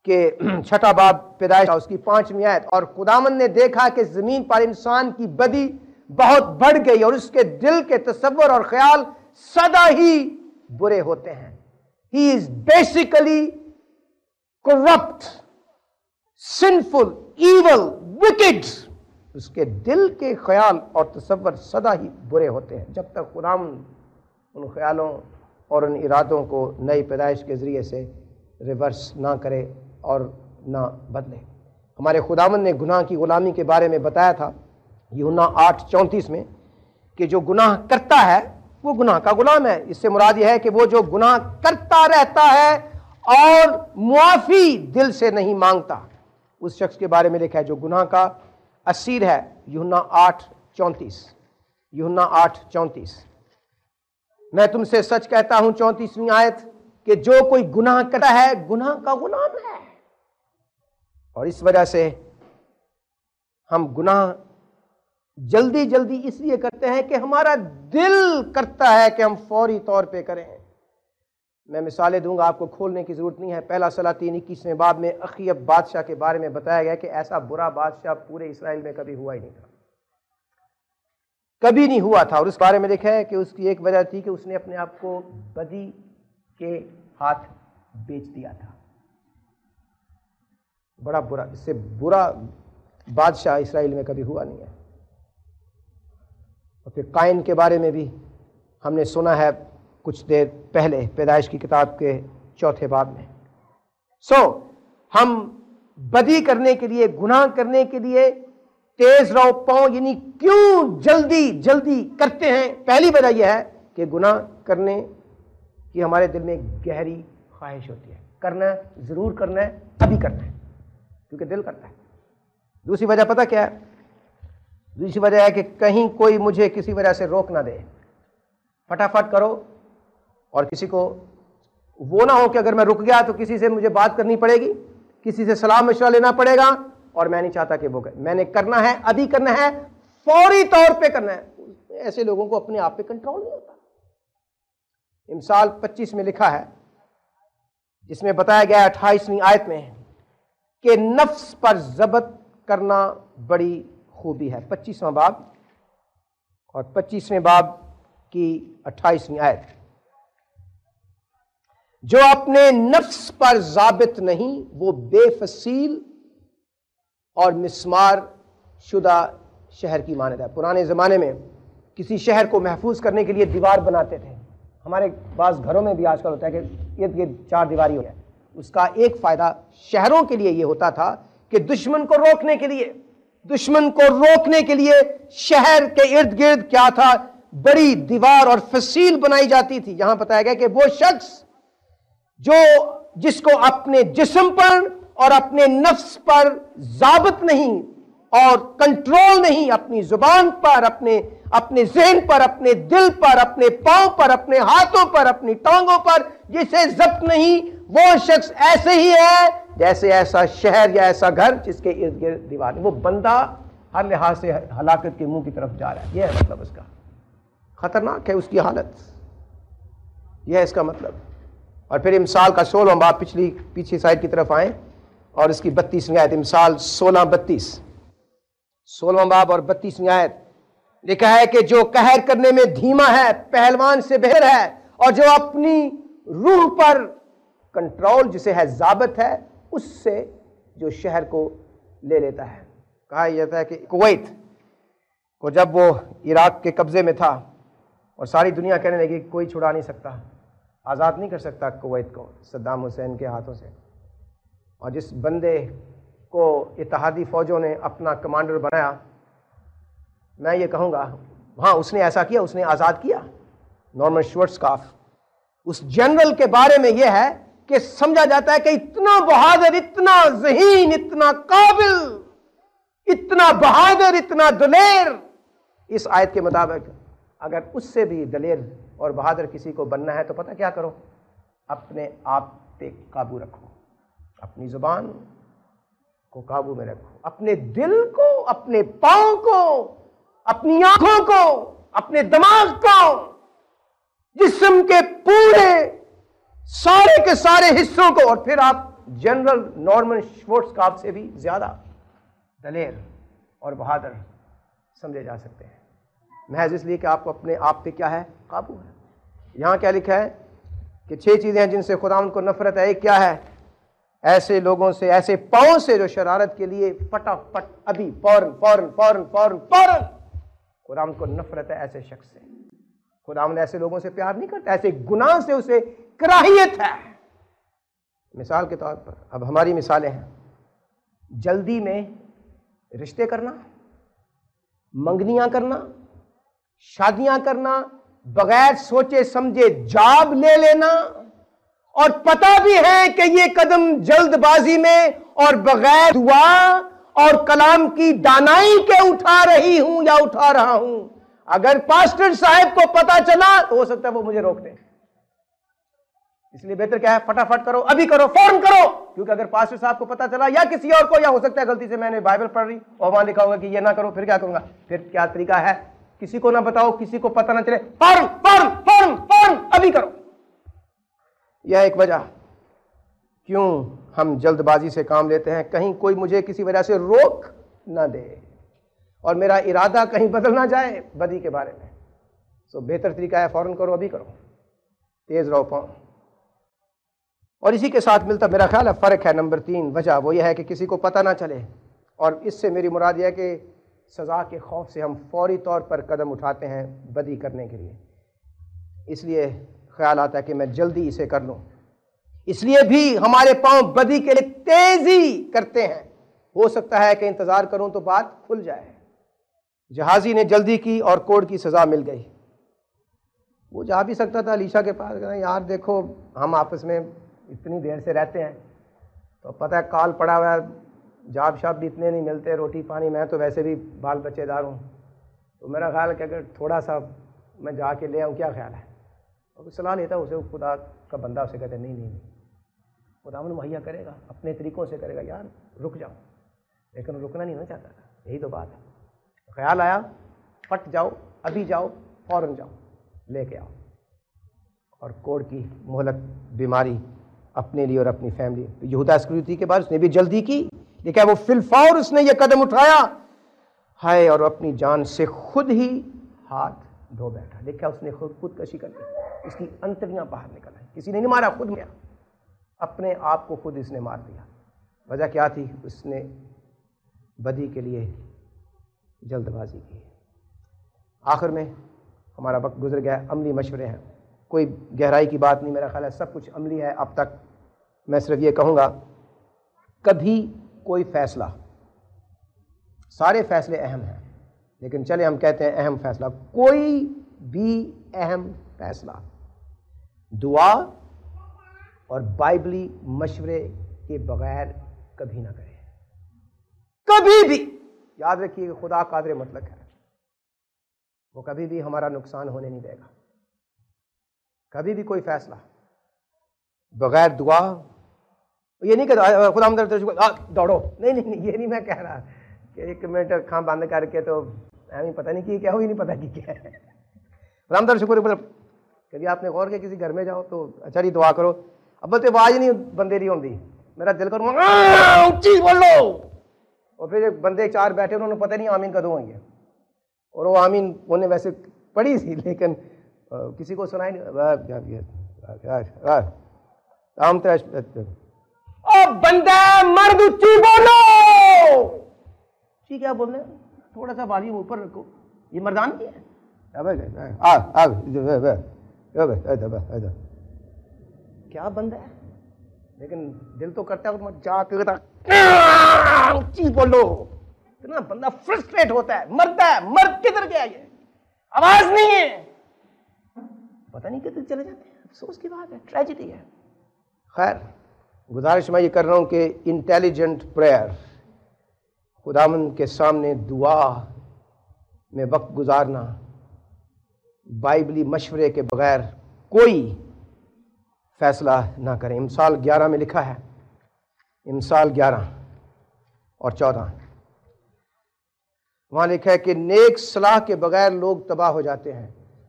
کہ 6 باب پیدائش اس کی 5ویں آیت، اور خداوند نے دیکھا کہ زمین پر انسان کی بدی بہت بڑھ گئی اور اس کے دل کے تصور اور خیال سدا ہی برے ہوتے ہیں۔ He is basically corrupt, sinful, evil, wicked. اس کے دل کے خیال اور تصور سدا ہی برے ہوتے ہیں جب تک خداوند ان خیالوں اور ان ارادوں کو نئی پیدائش کے ذریعے سے ریورس نہ کرے اور نہ بدلے۔ ہمارے خداوند نے گناہ کی غلامی کے بارے میں بتایا تھا یوحنا 8:34 میں کہ جو گناہ کرتا ہے وہ گناہ کا غلام ہے۔ اس سے مراد یہ ہے کہ وہ جو گناہ کرتا رہتا ہے اور معافی دل سے نہیں مانگتا، اس شخص کے بارے میں لکھا ہے جو گناہ کا اسیر ہے۔ یوحنا 8:34، یوحنا 8:34۔ میں تم سے سچ کہتا ہوں، 34ویں آیت، کہ جو کوئی گناہ کرتا ہے گناہ کا غلام ہے۔ اور اس وجہ سے ہم گناہ جلدی جلدی اس لیے کرتے ہیں کہ ہمارا دل کرتا ہے کہ ہم فوری طور پہ کریں۔ میں مثالیں دوں گا، آپ کو کھولنے کی ضرورت نہیں ہے۔ پہلا سلاطین 21ویں باب میں اخیب بادشاہ کے بارے میں بتایا گیا کہ ایسا برا بادشاہ پورے اسرائیل میں کبھی ہوا ہی نہیں تھا، کبھی نہیں ہوا تھا۔ اور اس بارے میں لکھا ہے کہ اس کی ایک وجہ تھی کہ اس نے اپنے آپ کو بدی کے ہاتھ بیچ دیا تھا۔ بڑا برا، اس سے برا بادشاہ اسرائیل میں کبھی ہوا نہیں ہے۔ اور پھر قائن کے بارے میں بھی ہم نے سنا ہے کچھ دیر پہلے پیدائش کی کتاب کے 4 باب میں۔ ہم بدی کرنے کے لیے، گناہ کرنے کے لیے تیز رو پاؤں، یعنی کیوں جلدی جلدی کرتے ہیں؟ پہلی وجہ یہ ہے کہ گناہ کرنے کی ہمارے دل میں گہری خواہش ہوتی ہے، کرنا ہے، ضرور کرنا ہے، ابھی کرنا ہے، کیونکہ دل کرتا ہے۔ دوسری وجہ پتہ کیا ہے؟ دوسری وجہ ہے کہ کہیں کوئی مجھے کسی وجہ سے روک نہ دے، فٹافٹ کرو، اور کسی کو وہ نہ ہو کہ اگر میں رک گیا تو کسی سے مجھے بات کرنی پڑے گی، کسی سے صلاح مشورہ لینا پڑے گا، اور میں نہیں چاہتا کہ وہ کرے۔ میں نے کرنا ہے، ابھی کرنا ہے، فوری طور پہ کرنا ہے۔ ایسے لوگوں کو اپنے آپ پہ کنٹرول نہیں ہوتا۔ امثال 25 میں لکھا ہے، جس میں بتایا گیا ہے 28ویں آیت میں کہ نفس پر ضبط کرنا بڑی خوبی ہے۔ 25واں باب اور 25ویں باب کی 28ویں آیت، جو اپنے نفس پر ضابط نہیں وہ بے فصیل اور مسمار شدہ شہر کی مانند ہے۔ پرانے زمانے میں کسی شہر کو محفوظ کرنے کے لیے دیوار بناتے تھے۔ ہمارے بعض گھروں میں بھی آج کل ہوتا ہے کہ ارد گرد 4 دیواری ہو جائے۔ اس کا ایک فائدہ شہروں کے لیے یہ ہوتا تھا کہ دشمن کو روکنے کے لیے شہر کے ارد گرد کیا تھا؟ بڑی دیوار اور فصیل بنائی جاتی تھی۔ یہاں بتایا گیا کہ وہ شخص جس کو اپنے جسم پر اور اپنے نفس پر ضابط نہیں اور کنٹرول نہیں، اپنی زبان پر، اپنے ذہن پر، اپنے دل پر، اپنے پاؤں پر، اپنے ہاتھوں پر، اپنی ٹانگوں پر جسے ضبط نہیں، وہ شخص ایسے ہی ہے جیسے ایسا شہر یا ایسا گھر جس کے ارد گرد دیوار ہے۔ وہ بندہ ہر لحاظ سے ہلاکت کے منہ کی طرف جا رہا ہے۔ یہ ہے مطلب اس کا، خطرناک ہے اس کی حالت، یہ ہے اس کا مطلب۔ اور پھر امثال کا 16واں باب، پیچھے سائڈ کی طرف آئیں اور اس کی 32ویں آیت، امثال 16:32، 16واں باب اور 32ویں آیت لکھا ہے کہ جو قہر کرنے میں دھیما ہے پہلوان سے بہتر ہے، اور جو اپنی روح پر کنٹرول جسے ہے ضابط ہے، اس سے جو شہر کو لے لیتا ہے۔ کہا جاتا ہے کہ کویت کو جب وہ عراق کے قبضے میں تھا اور ساری دنیا کہنے لگی کوئی چھڑا نہیں سکتا، آزاد نہیں کر سکتا کویت کو صدام حسین کے ہاتھوں سے، اور جس بندے کو اتحادی فوجوں نے اپنا کمانڈر بنایا، میں یہ کہوں گا ہاں اس نے ایسا کیا، اس نے آزاد کیا۔ نارمن شوارٹزکاف اس جنرل کے بارے میں یہ ہے کہ سمجھا جاتا ہے کہ اتنا بہادر، اتنا ذہین، اتنا قابل، اتنا بہادر، اتنا دلیر، اس آیت کے مطابق اگر اس سے بھی دلیر اور بہادر کسی کو بننا ہے تو پتہ کیا کرو، اپنے آپ پہ قابو رکھو، اپنی زبان کو قابو میں رکھو، اپنے دل کو، اپنے پاؤں کو، اپنی آنکھوں کو، اپنے دماغ کو، جسم کے پورے سارے کے سارے حصوں کو، اور پھر آپ جنرل نارمن شوارٹزکاف سے بھی زیادہ دلیر اور بہادر سمجھے جا سکتے ہیں، محض اس لیے کہ آپ کو اپنے آپ پہ کیا ہے، قابو ہے۔ یہاں کیا لکھا ہے کہ 6 چیزیں ہیں جن سے خداوند کو نفرت ہے۔ ایک کیا ہے؟ ایسے لوگوں سے، ایسے پاؤں سے جو شرارت کے لیے فٹافٹ ابھی فوراً فوراً فوراً فوراً فوراً، خداوند کو نفرت ہے ایسے شخص سے۔ خداوند ایسے لوگوں سے پیار نہیں کرتا، ایسے گناہ سے اسے کراہیت ہے۔ مثال کے طور پر اب ہماری مثالیں ہیں، جلدی میں رشتے کرنا، منگنیاں کرنا، شادیاں کرنا، بغیر سوچے سمجھے جاب لے لینا، اور پتہ بھی ہے کہ یہ قدم جلد بازی میں اور بغیر دعا اور کلام کی دانائی کے اٹھا رہی ہوں یا اٹھا رہا ہوں۔ اگر پاسٹر صاحب کو پتہ چلا تو ہو سکتا ہے وہ مجھے روک دیں، اس لیے بہتر کیا ہے، فٹافٹ کرو، ابھی کرو، فوراً کرو، کیونکہ اگر پاسٹر صاحب کو پتہ چلا یا کسی اور کو، یا ہو سکتا ہے غلطی سے میں نے بائبل پڑھ لی اور وہاں لکھا ہوگا کہ یہ نہ کرو، پھر کیا کروں گا؟ پھر کیا طریقہ ہے؟ کسی کو نہ بتاؤ، کسی کو پتہ نہ چلے، فوراً فوراً فوراً فوراً ابھی کرو۔ یہ ایک وجہ کیوں ہم جلد بازی سے کام لیتے ہیں، کہیں کوئی مجھے کسی وجہ سے روک نہ دے اور میرا ارادہ کہیں بدل نہ جائے بدی کے بارے میں۔ سو بہتر طریقہ ہے فوراً کرو، ابھی کرو، تیز رہو پاؤں۔ اور اسی کے ساتھ ملتا میرا خیال ہے فرق ہے نمبر 3 وجہ، وہ یہ ہے کہ کسی کو پتہ نہ چلے، اور اس سے میری مراد یہ ہے کہ سزا کے خوف سے ہم فوری طور پر قدم اٹھاتے ہیں بدی کرنے کے لیے، اس لیے خیال آتا ہے کہ میں جلدی اسے کر لوں، اس لیے بھی ہمارے پاؤں بدی کے لیے تیزی کرتے ہیں۔ ہو سکتا ہے کہ انتظار کروں تو بات کھل جائے۔ جہازی نے جلدی کی اور کوڑ کی سزا مل گئی۔ وہ جا بھی سکتا تھا علیشا کے پاس، کہا یار دیکھو ہم آپس میں اتنی دیر سے رہتے ہیں تو پتہ ہے کال پڑا ہوا ہے، جاب شاب بھی اتنے نہیں ملتے، روٹی پانی، میں تو ویسے بھی بال بچے دار ہوں، تو میرا خیال ہے کہ اگر تھوڑا سا میں جا کے لے آؤں، کیا خیال ہے؟ اور صلاح لیتا اسے، خدا کا بندہ اسے کہتے نہیں نہیں، خداوند مہیا کرے گا، اپنے طریقوں سے کرے گا، یار رک جاؤ، لیکن وہ رکنا نہیں نہ چاہتا تھا، یہی تو بات ہے۔ خیال آیا پٹ جاؤ، ابھی جاؤ، فوراً جاؤ، لے کے آؤ، اور کوڑ کی مہلک بیماری اپنے لیے اور اپنی فیملی۔ یہودا اسکریوتی کے بعد اس نے بھی جلدی کی، لیکن وہ فی الفور اس نے یہ قدم اٹھایا، ہائے، اور اپنی جان سے خود ہی ہاتھ دھو بیٹھا۔ لکھا اس نے خودکشی کر لی، اس کی انتڑیاں باہر نکل آئیں، کسی نے نہیں مارا، خود مارا، اپنے آپ کو خود اس نے مار دیا۔ وجہ کیا تھی؟ اس نے بدی کے لیے جلد بازی کی۔ آخر میں ہمارا وقت گزر گیا، عملی مشورے ہیں، کوئی گہرائی کی بات نہیں، میرا خیال ہے سب کچھ عملی ہے اب تک۔ میں صرف یہ کہوں گا، کبھی کوئی فیصلہ، سارے فیصلے اہم ہیں، لیکن چلے ہم کہتے ہیں اہم فیصلہ، کوئی بھی اہم فیصلہ دعا اور بائبلی مشورے کے بغیر کبھی نہ کرے، کبھی بھی۔ یاد رکھیے کہ خدا قادر مطلق ہے، وہ کبھی بھی ہمارا نقصان ہونے نہیں دے گا۔ کبھی بھی کوئی فیصلہ بغیر دعا، یہ نہیں کہ خدا دوڑو، نہیں نہیں نہیں، یہ نہیں میں کہہ رہا کہ 1 منٹ کھاں بند کر کے تو ہمیں پتہ نہیں کیا ہو، ہی نہیں پتہ کیا ہے۔ خدا شکر، کبھی آپ نے غور کیا کسی گھر میں جاؤ تو اچھا جی دعا کرو، اب تو آواز نہیں بندے نہیں ہوتی، میرا دل کروں اونچی بولو، اور پھر بندے 4 بیٹھے انہوں نے پتہ نہیں آمین کدوں ہوئی ہے، اور وہ آمین انہیں ویسے پڑھی تھی لیکن کسی کو سنائی نہیں۔ بندہ مرد اونچی بولو، کیا بولنے، تھوڑا سا والیوم اوپر رکھو، یہ مردان کی ہے۔ کیا بندہ ہے، لیکن دل تو کرتا ہے جا کے چیز بولو. اتنا بندہ فرسٹریٹ ہوتا ہے, مرتا ہے, مرد کدھر گیا, یہ آواز نہیں ہے, پتہ نہیں کدھر چلے جاتے ہیں. افسوس کی بات ہے, ٹریجڈی ہے. خیر, گزارش میں یہ کر رہا ہوں کہ انٹیلیجنٹ پریئر, خداوند کے سامنے دعا میں وقت گزارنا, بائبلی مشورے کے بغیر کوئی فیصلہ نہ کریں. امثال 11 میں لکھا ہے, امثال 11 اور 14, وہاں لکھا ہے کہ نیک صلاح کے بغیر لوگ تباہ ہو جاتے ہیں,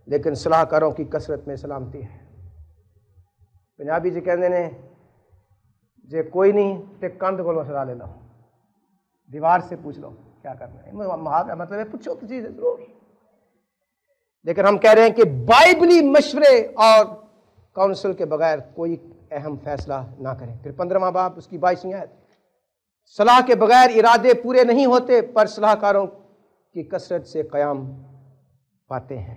لیکن صلاح کاروں کی کثرت میں سلامتی ہے. پنجابی جی کہتے ہیں جے کوئی نہیں تے کندھ کو صلاح لے لو, دیوار سے پوچھ لو کیا کرنا ہے. مطلب ہے پوچھو کسی سے ضرور. لیکن ہم کہہ رہے ہیں کہ بائبلی مشورے اور کاؤنسل کے بغیر کوئی اہم فیصلہ نہ کریں. پھر 15واں باب اس کی 22ویں آیت, صلاح کے بغیر ارادے پورے نہیں ہوتے, پر صلاح کاروں کی کثرت سے قیام پاتے ہیں.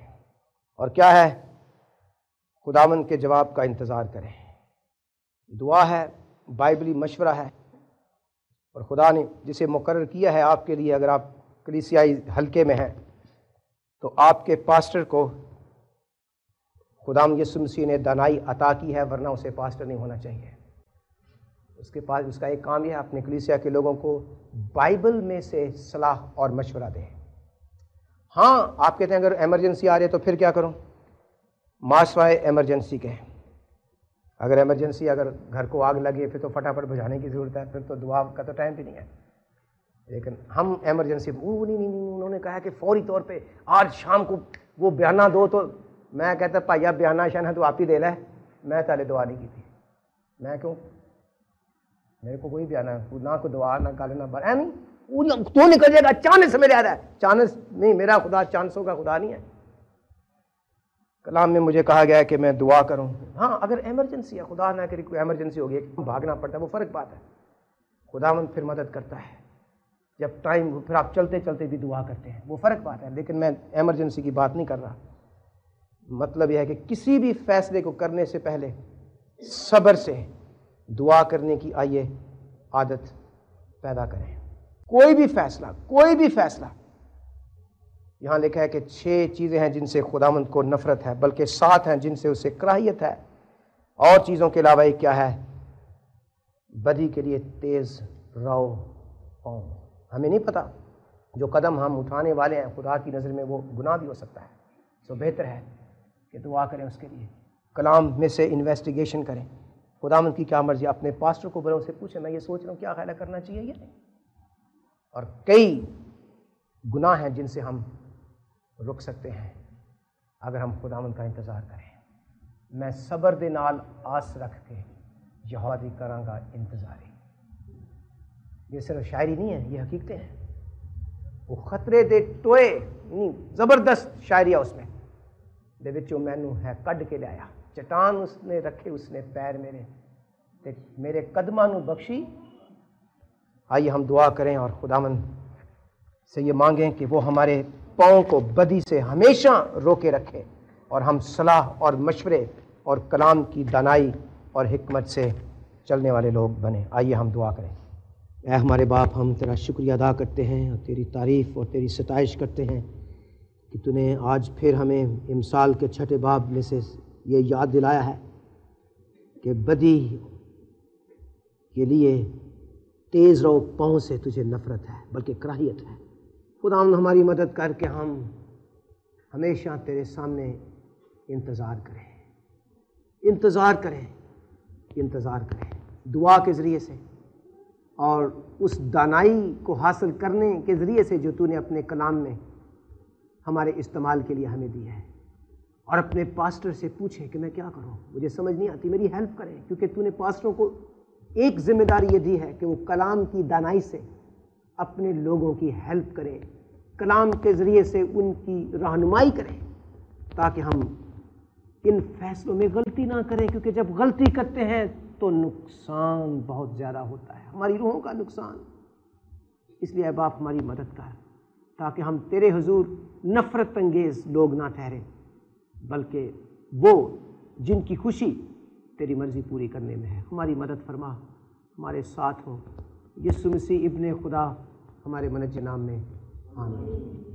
اور کیا ہے, خداوند کے جواب کا انتظار کریں. دعا ہے, بائبلی مشورہ ہے, اور خدا نے جسے مقرر کیا ہے آپ کے لیے, اگر آپ کلیسیائی حلقے میں ہیں تو آپ کے پاسٹر کو خداوند یسوع مسیح نے دانائی عطا کی ہے, ورنہ اسے پاسٹر نہیں ہونا چاہیے. اس کے پاس اس کا ایک کام یہ ہے اپنے کلیسیا کے لوگوں کو بائبل میں سے صلاح اور مشورہ دیں. ہاں, آپ کہتے ہیں اگر ایمرجنسی آ رہی ہے تو پھر کیا کروں, ماسوائے ایمرجنسی کے. اگر ایمرجنسی, اگر گھر کو آگ لگے پھر تو فٹافٹ بجھانے کی ضرورت ہے, پھر تو دعا کا تو ٹائم بھی نہیں ہے. لیکن ہم ایمرجنسی, نہیں, انہوں نے کہا کہ فوری طور پہ آج شام کو وہ بیانہ دو, تو میں کہتا بھائی اب بیانہ شان ہے تو آپ ہی دے لے, میں پہلے دعا نہیں کی تھی. میں کیوں, میرے کو کوئی بیانہ نہ کوئی دعا نہ گل نہ بات, نہیں تو نکل جائے گا چانس سے میرے آ رہا ہے. چانس نہیں, میرا خدا چانسوں کا خدا نہیں ہے. کلام میں مجھے کہا گیا ہے کہ میں دعا کروں. ہاں, اگر ایمرجنسی ہے, خدا نہ کرے کوئی ایمرجنسی ہوگی, بھاگنا پڑتا ہے, وہ فرق بات ہے. خداوند پھر مدد کرتا ہے جب ٹائم, پھر آپ چلتے چلتے بھی دعا کرتے ہیں, وہ فرق بات ہے. لیکن میں ایمرجنسی کی بات نہیں کر رہا. مطلب یہ ہے کہ کسی بھی فیصلے کو کرنے سے پہلے صبر سے دعا کرنے کی آئیے عادت پیدا کریں. کوئی بھی فیصلہ, یہاں لکھا ہے کہ 6 چیزیں ہیں جن سے خداوند کو نفرت ہے, بلکہ 7 ہیں جن سے اسے کراہیت ہے. اور چیزوں کے علاوہ ایک کیا ہے, بدی کے لیے تیز رو پاؤں. ہمیں نہیں پتا جو قدم ہم اٹھانے والے ہیں خدا کی نظر میں وہ گناہ بھی ہو سکتا ہے. سو بہتر ہے کہ دعا کریں اس کے لیے, کلام میں سے انویسٹیگیشن کریں, خداوند کی کیا مرضی. اپنے پاسٹر کو بڑوں سے پوچھیں, میں یہ سوچ رہا ہوں کیا خیال کرنا چاہیے یہ نہیں. اور کئی گناہ ہیں جن سے ہم رک سکتے ہیں اگر ہم خداوند کا انتظار کریں. میں صبر دے نال آس رکھ کے یہوہ دی کراں گا انتظاری. یہ صرف شاعری نہیں ہے, یہ حقیقتیں ہیں. وہ خطرے دے ٹوئے نہیں, زبردست شاعری ہے اس میں, دے وچوں مینوں ہے کڈ کے لایا, چٹان اس نے رکھے اس نے پیر میرے, تے میرے قدماں نوں بخشی. آئیے ہم دعا کریں اور خداوند سے یہ مانگیں کہ وہ ہمارے پاؤں کو بدی سے ہمیشہ روکے رکھے, اور ہم صلاح اور مشورے اور کلام کی دانائی اور حکمت سے چلنے والے لوگ بنیں. آئیے ہم دعا کریں. اے ہمارے باپ, ہم تیرا شکریہ ادا کرتے ہیں اور تیری تعریف اور تیری ستائش کرتے ہیں کہ تو نے آج پھر ہمیں امثال کے 6 باب میں سے یہ یاد دلایا ہے کہ بدی کے لیے تیز رو پاؤں سے تجھے نفرت ہے بلکہ کراہیت ہے. خداوند ہماری مدد کر کے ہم ہمیشہ تیرے سامنے انتظار کریں دعا کے ذریعے سے, اور اس دانائی کو حاصل کرنے کے ذریعے سے جو تو نے اپنے کلام میں ہمارے استعمال کے لیے ہمیں دی ہے. اور اپنے پاسٹر سے پوچھیں کہ میں کیا کروں, مجھے سمجھ نہیں آتی, میری ہیلپ کریں, کیونکہ تو نے پاسٹروں کو ایک ذمہ داری یہ دی ہے کہ وہ کلام کی دانائی سے اپنے لوگوں کی ہیلپ کریں, کلام کے ذریعے سے ان کی رہنمائی کریں, تاکہ ہم ان فیصلوں میں غلطی نہ کریں. کیونکہ جب غلطی کرتے ہیں تو نقصان بہت زیادہ ہوتا ہے, ہماری روحوں کا نقصان. اس لیے اے باپ ہماری مدد کر, تاکہ ہم تیرے حضور نفرت انگیز لوگ نہ ٹھہریں, بلکہ وہ جن کی خوشی تیری مرضی پوری کرنے میں ہے۔ ہماری مدد فرما، ہمارے ساتھ ہو، یسوع مسیح ابن خدا ہمارے منجّ نام میں، آمین۔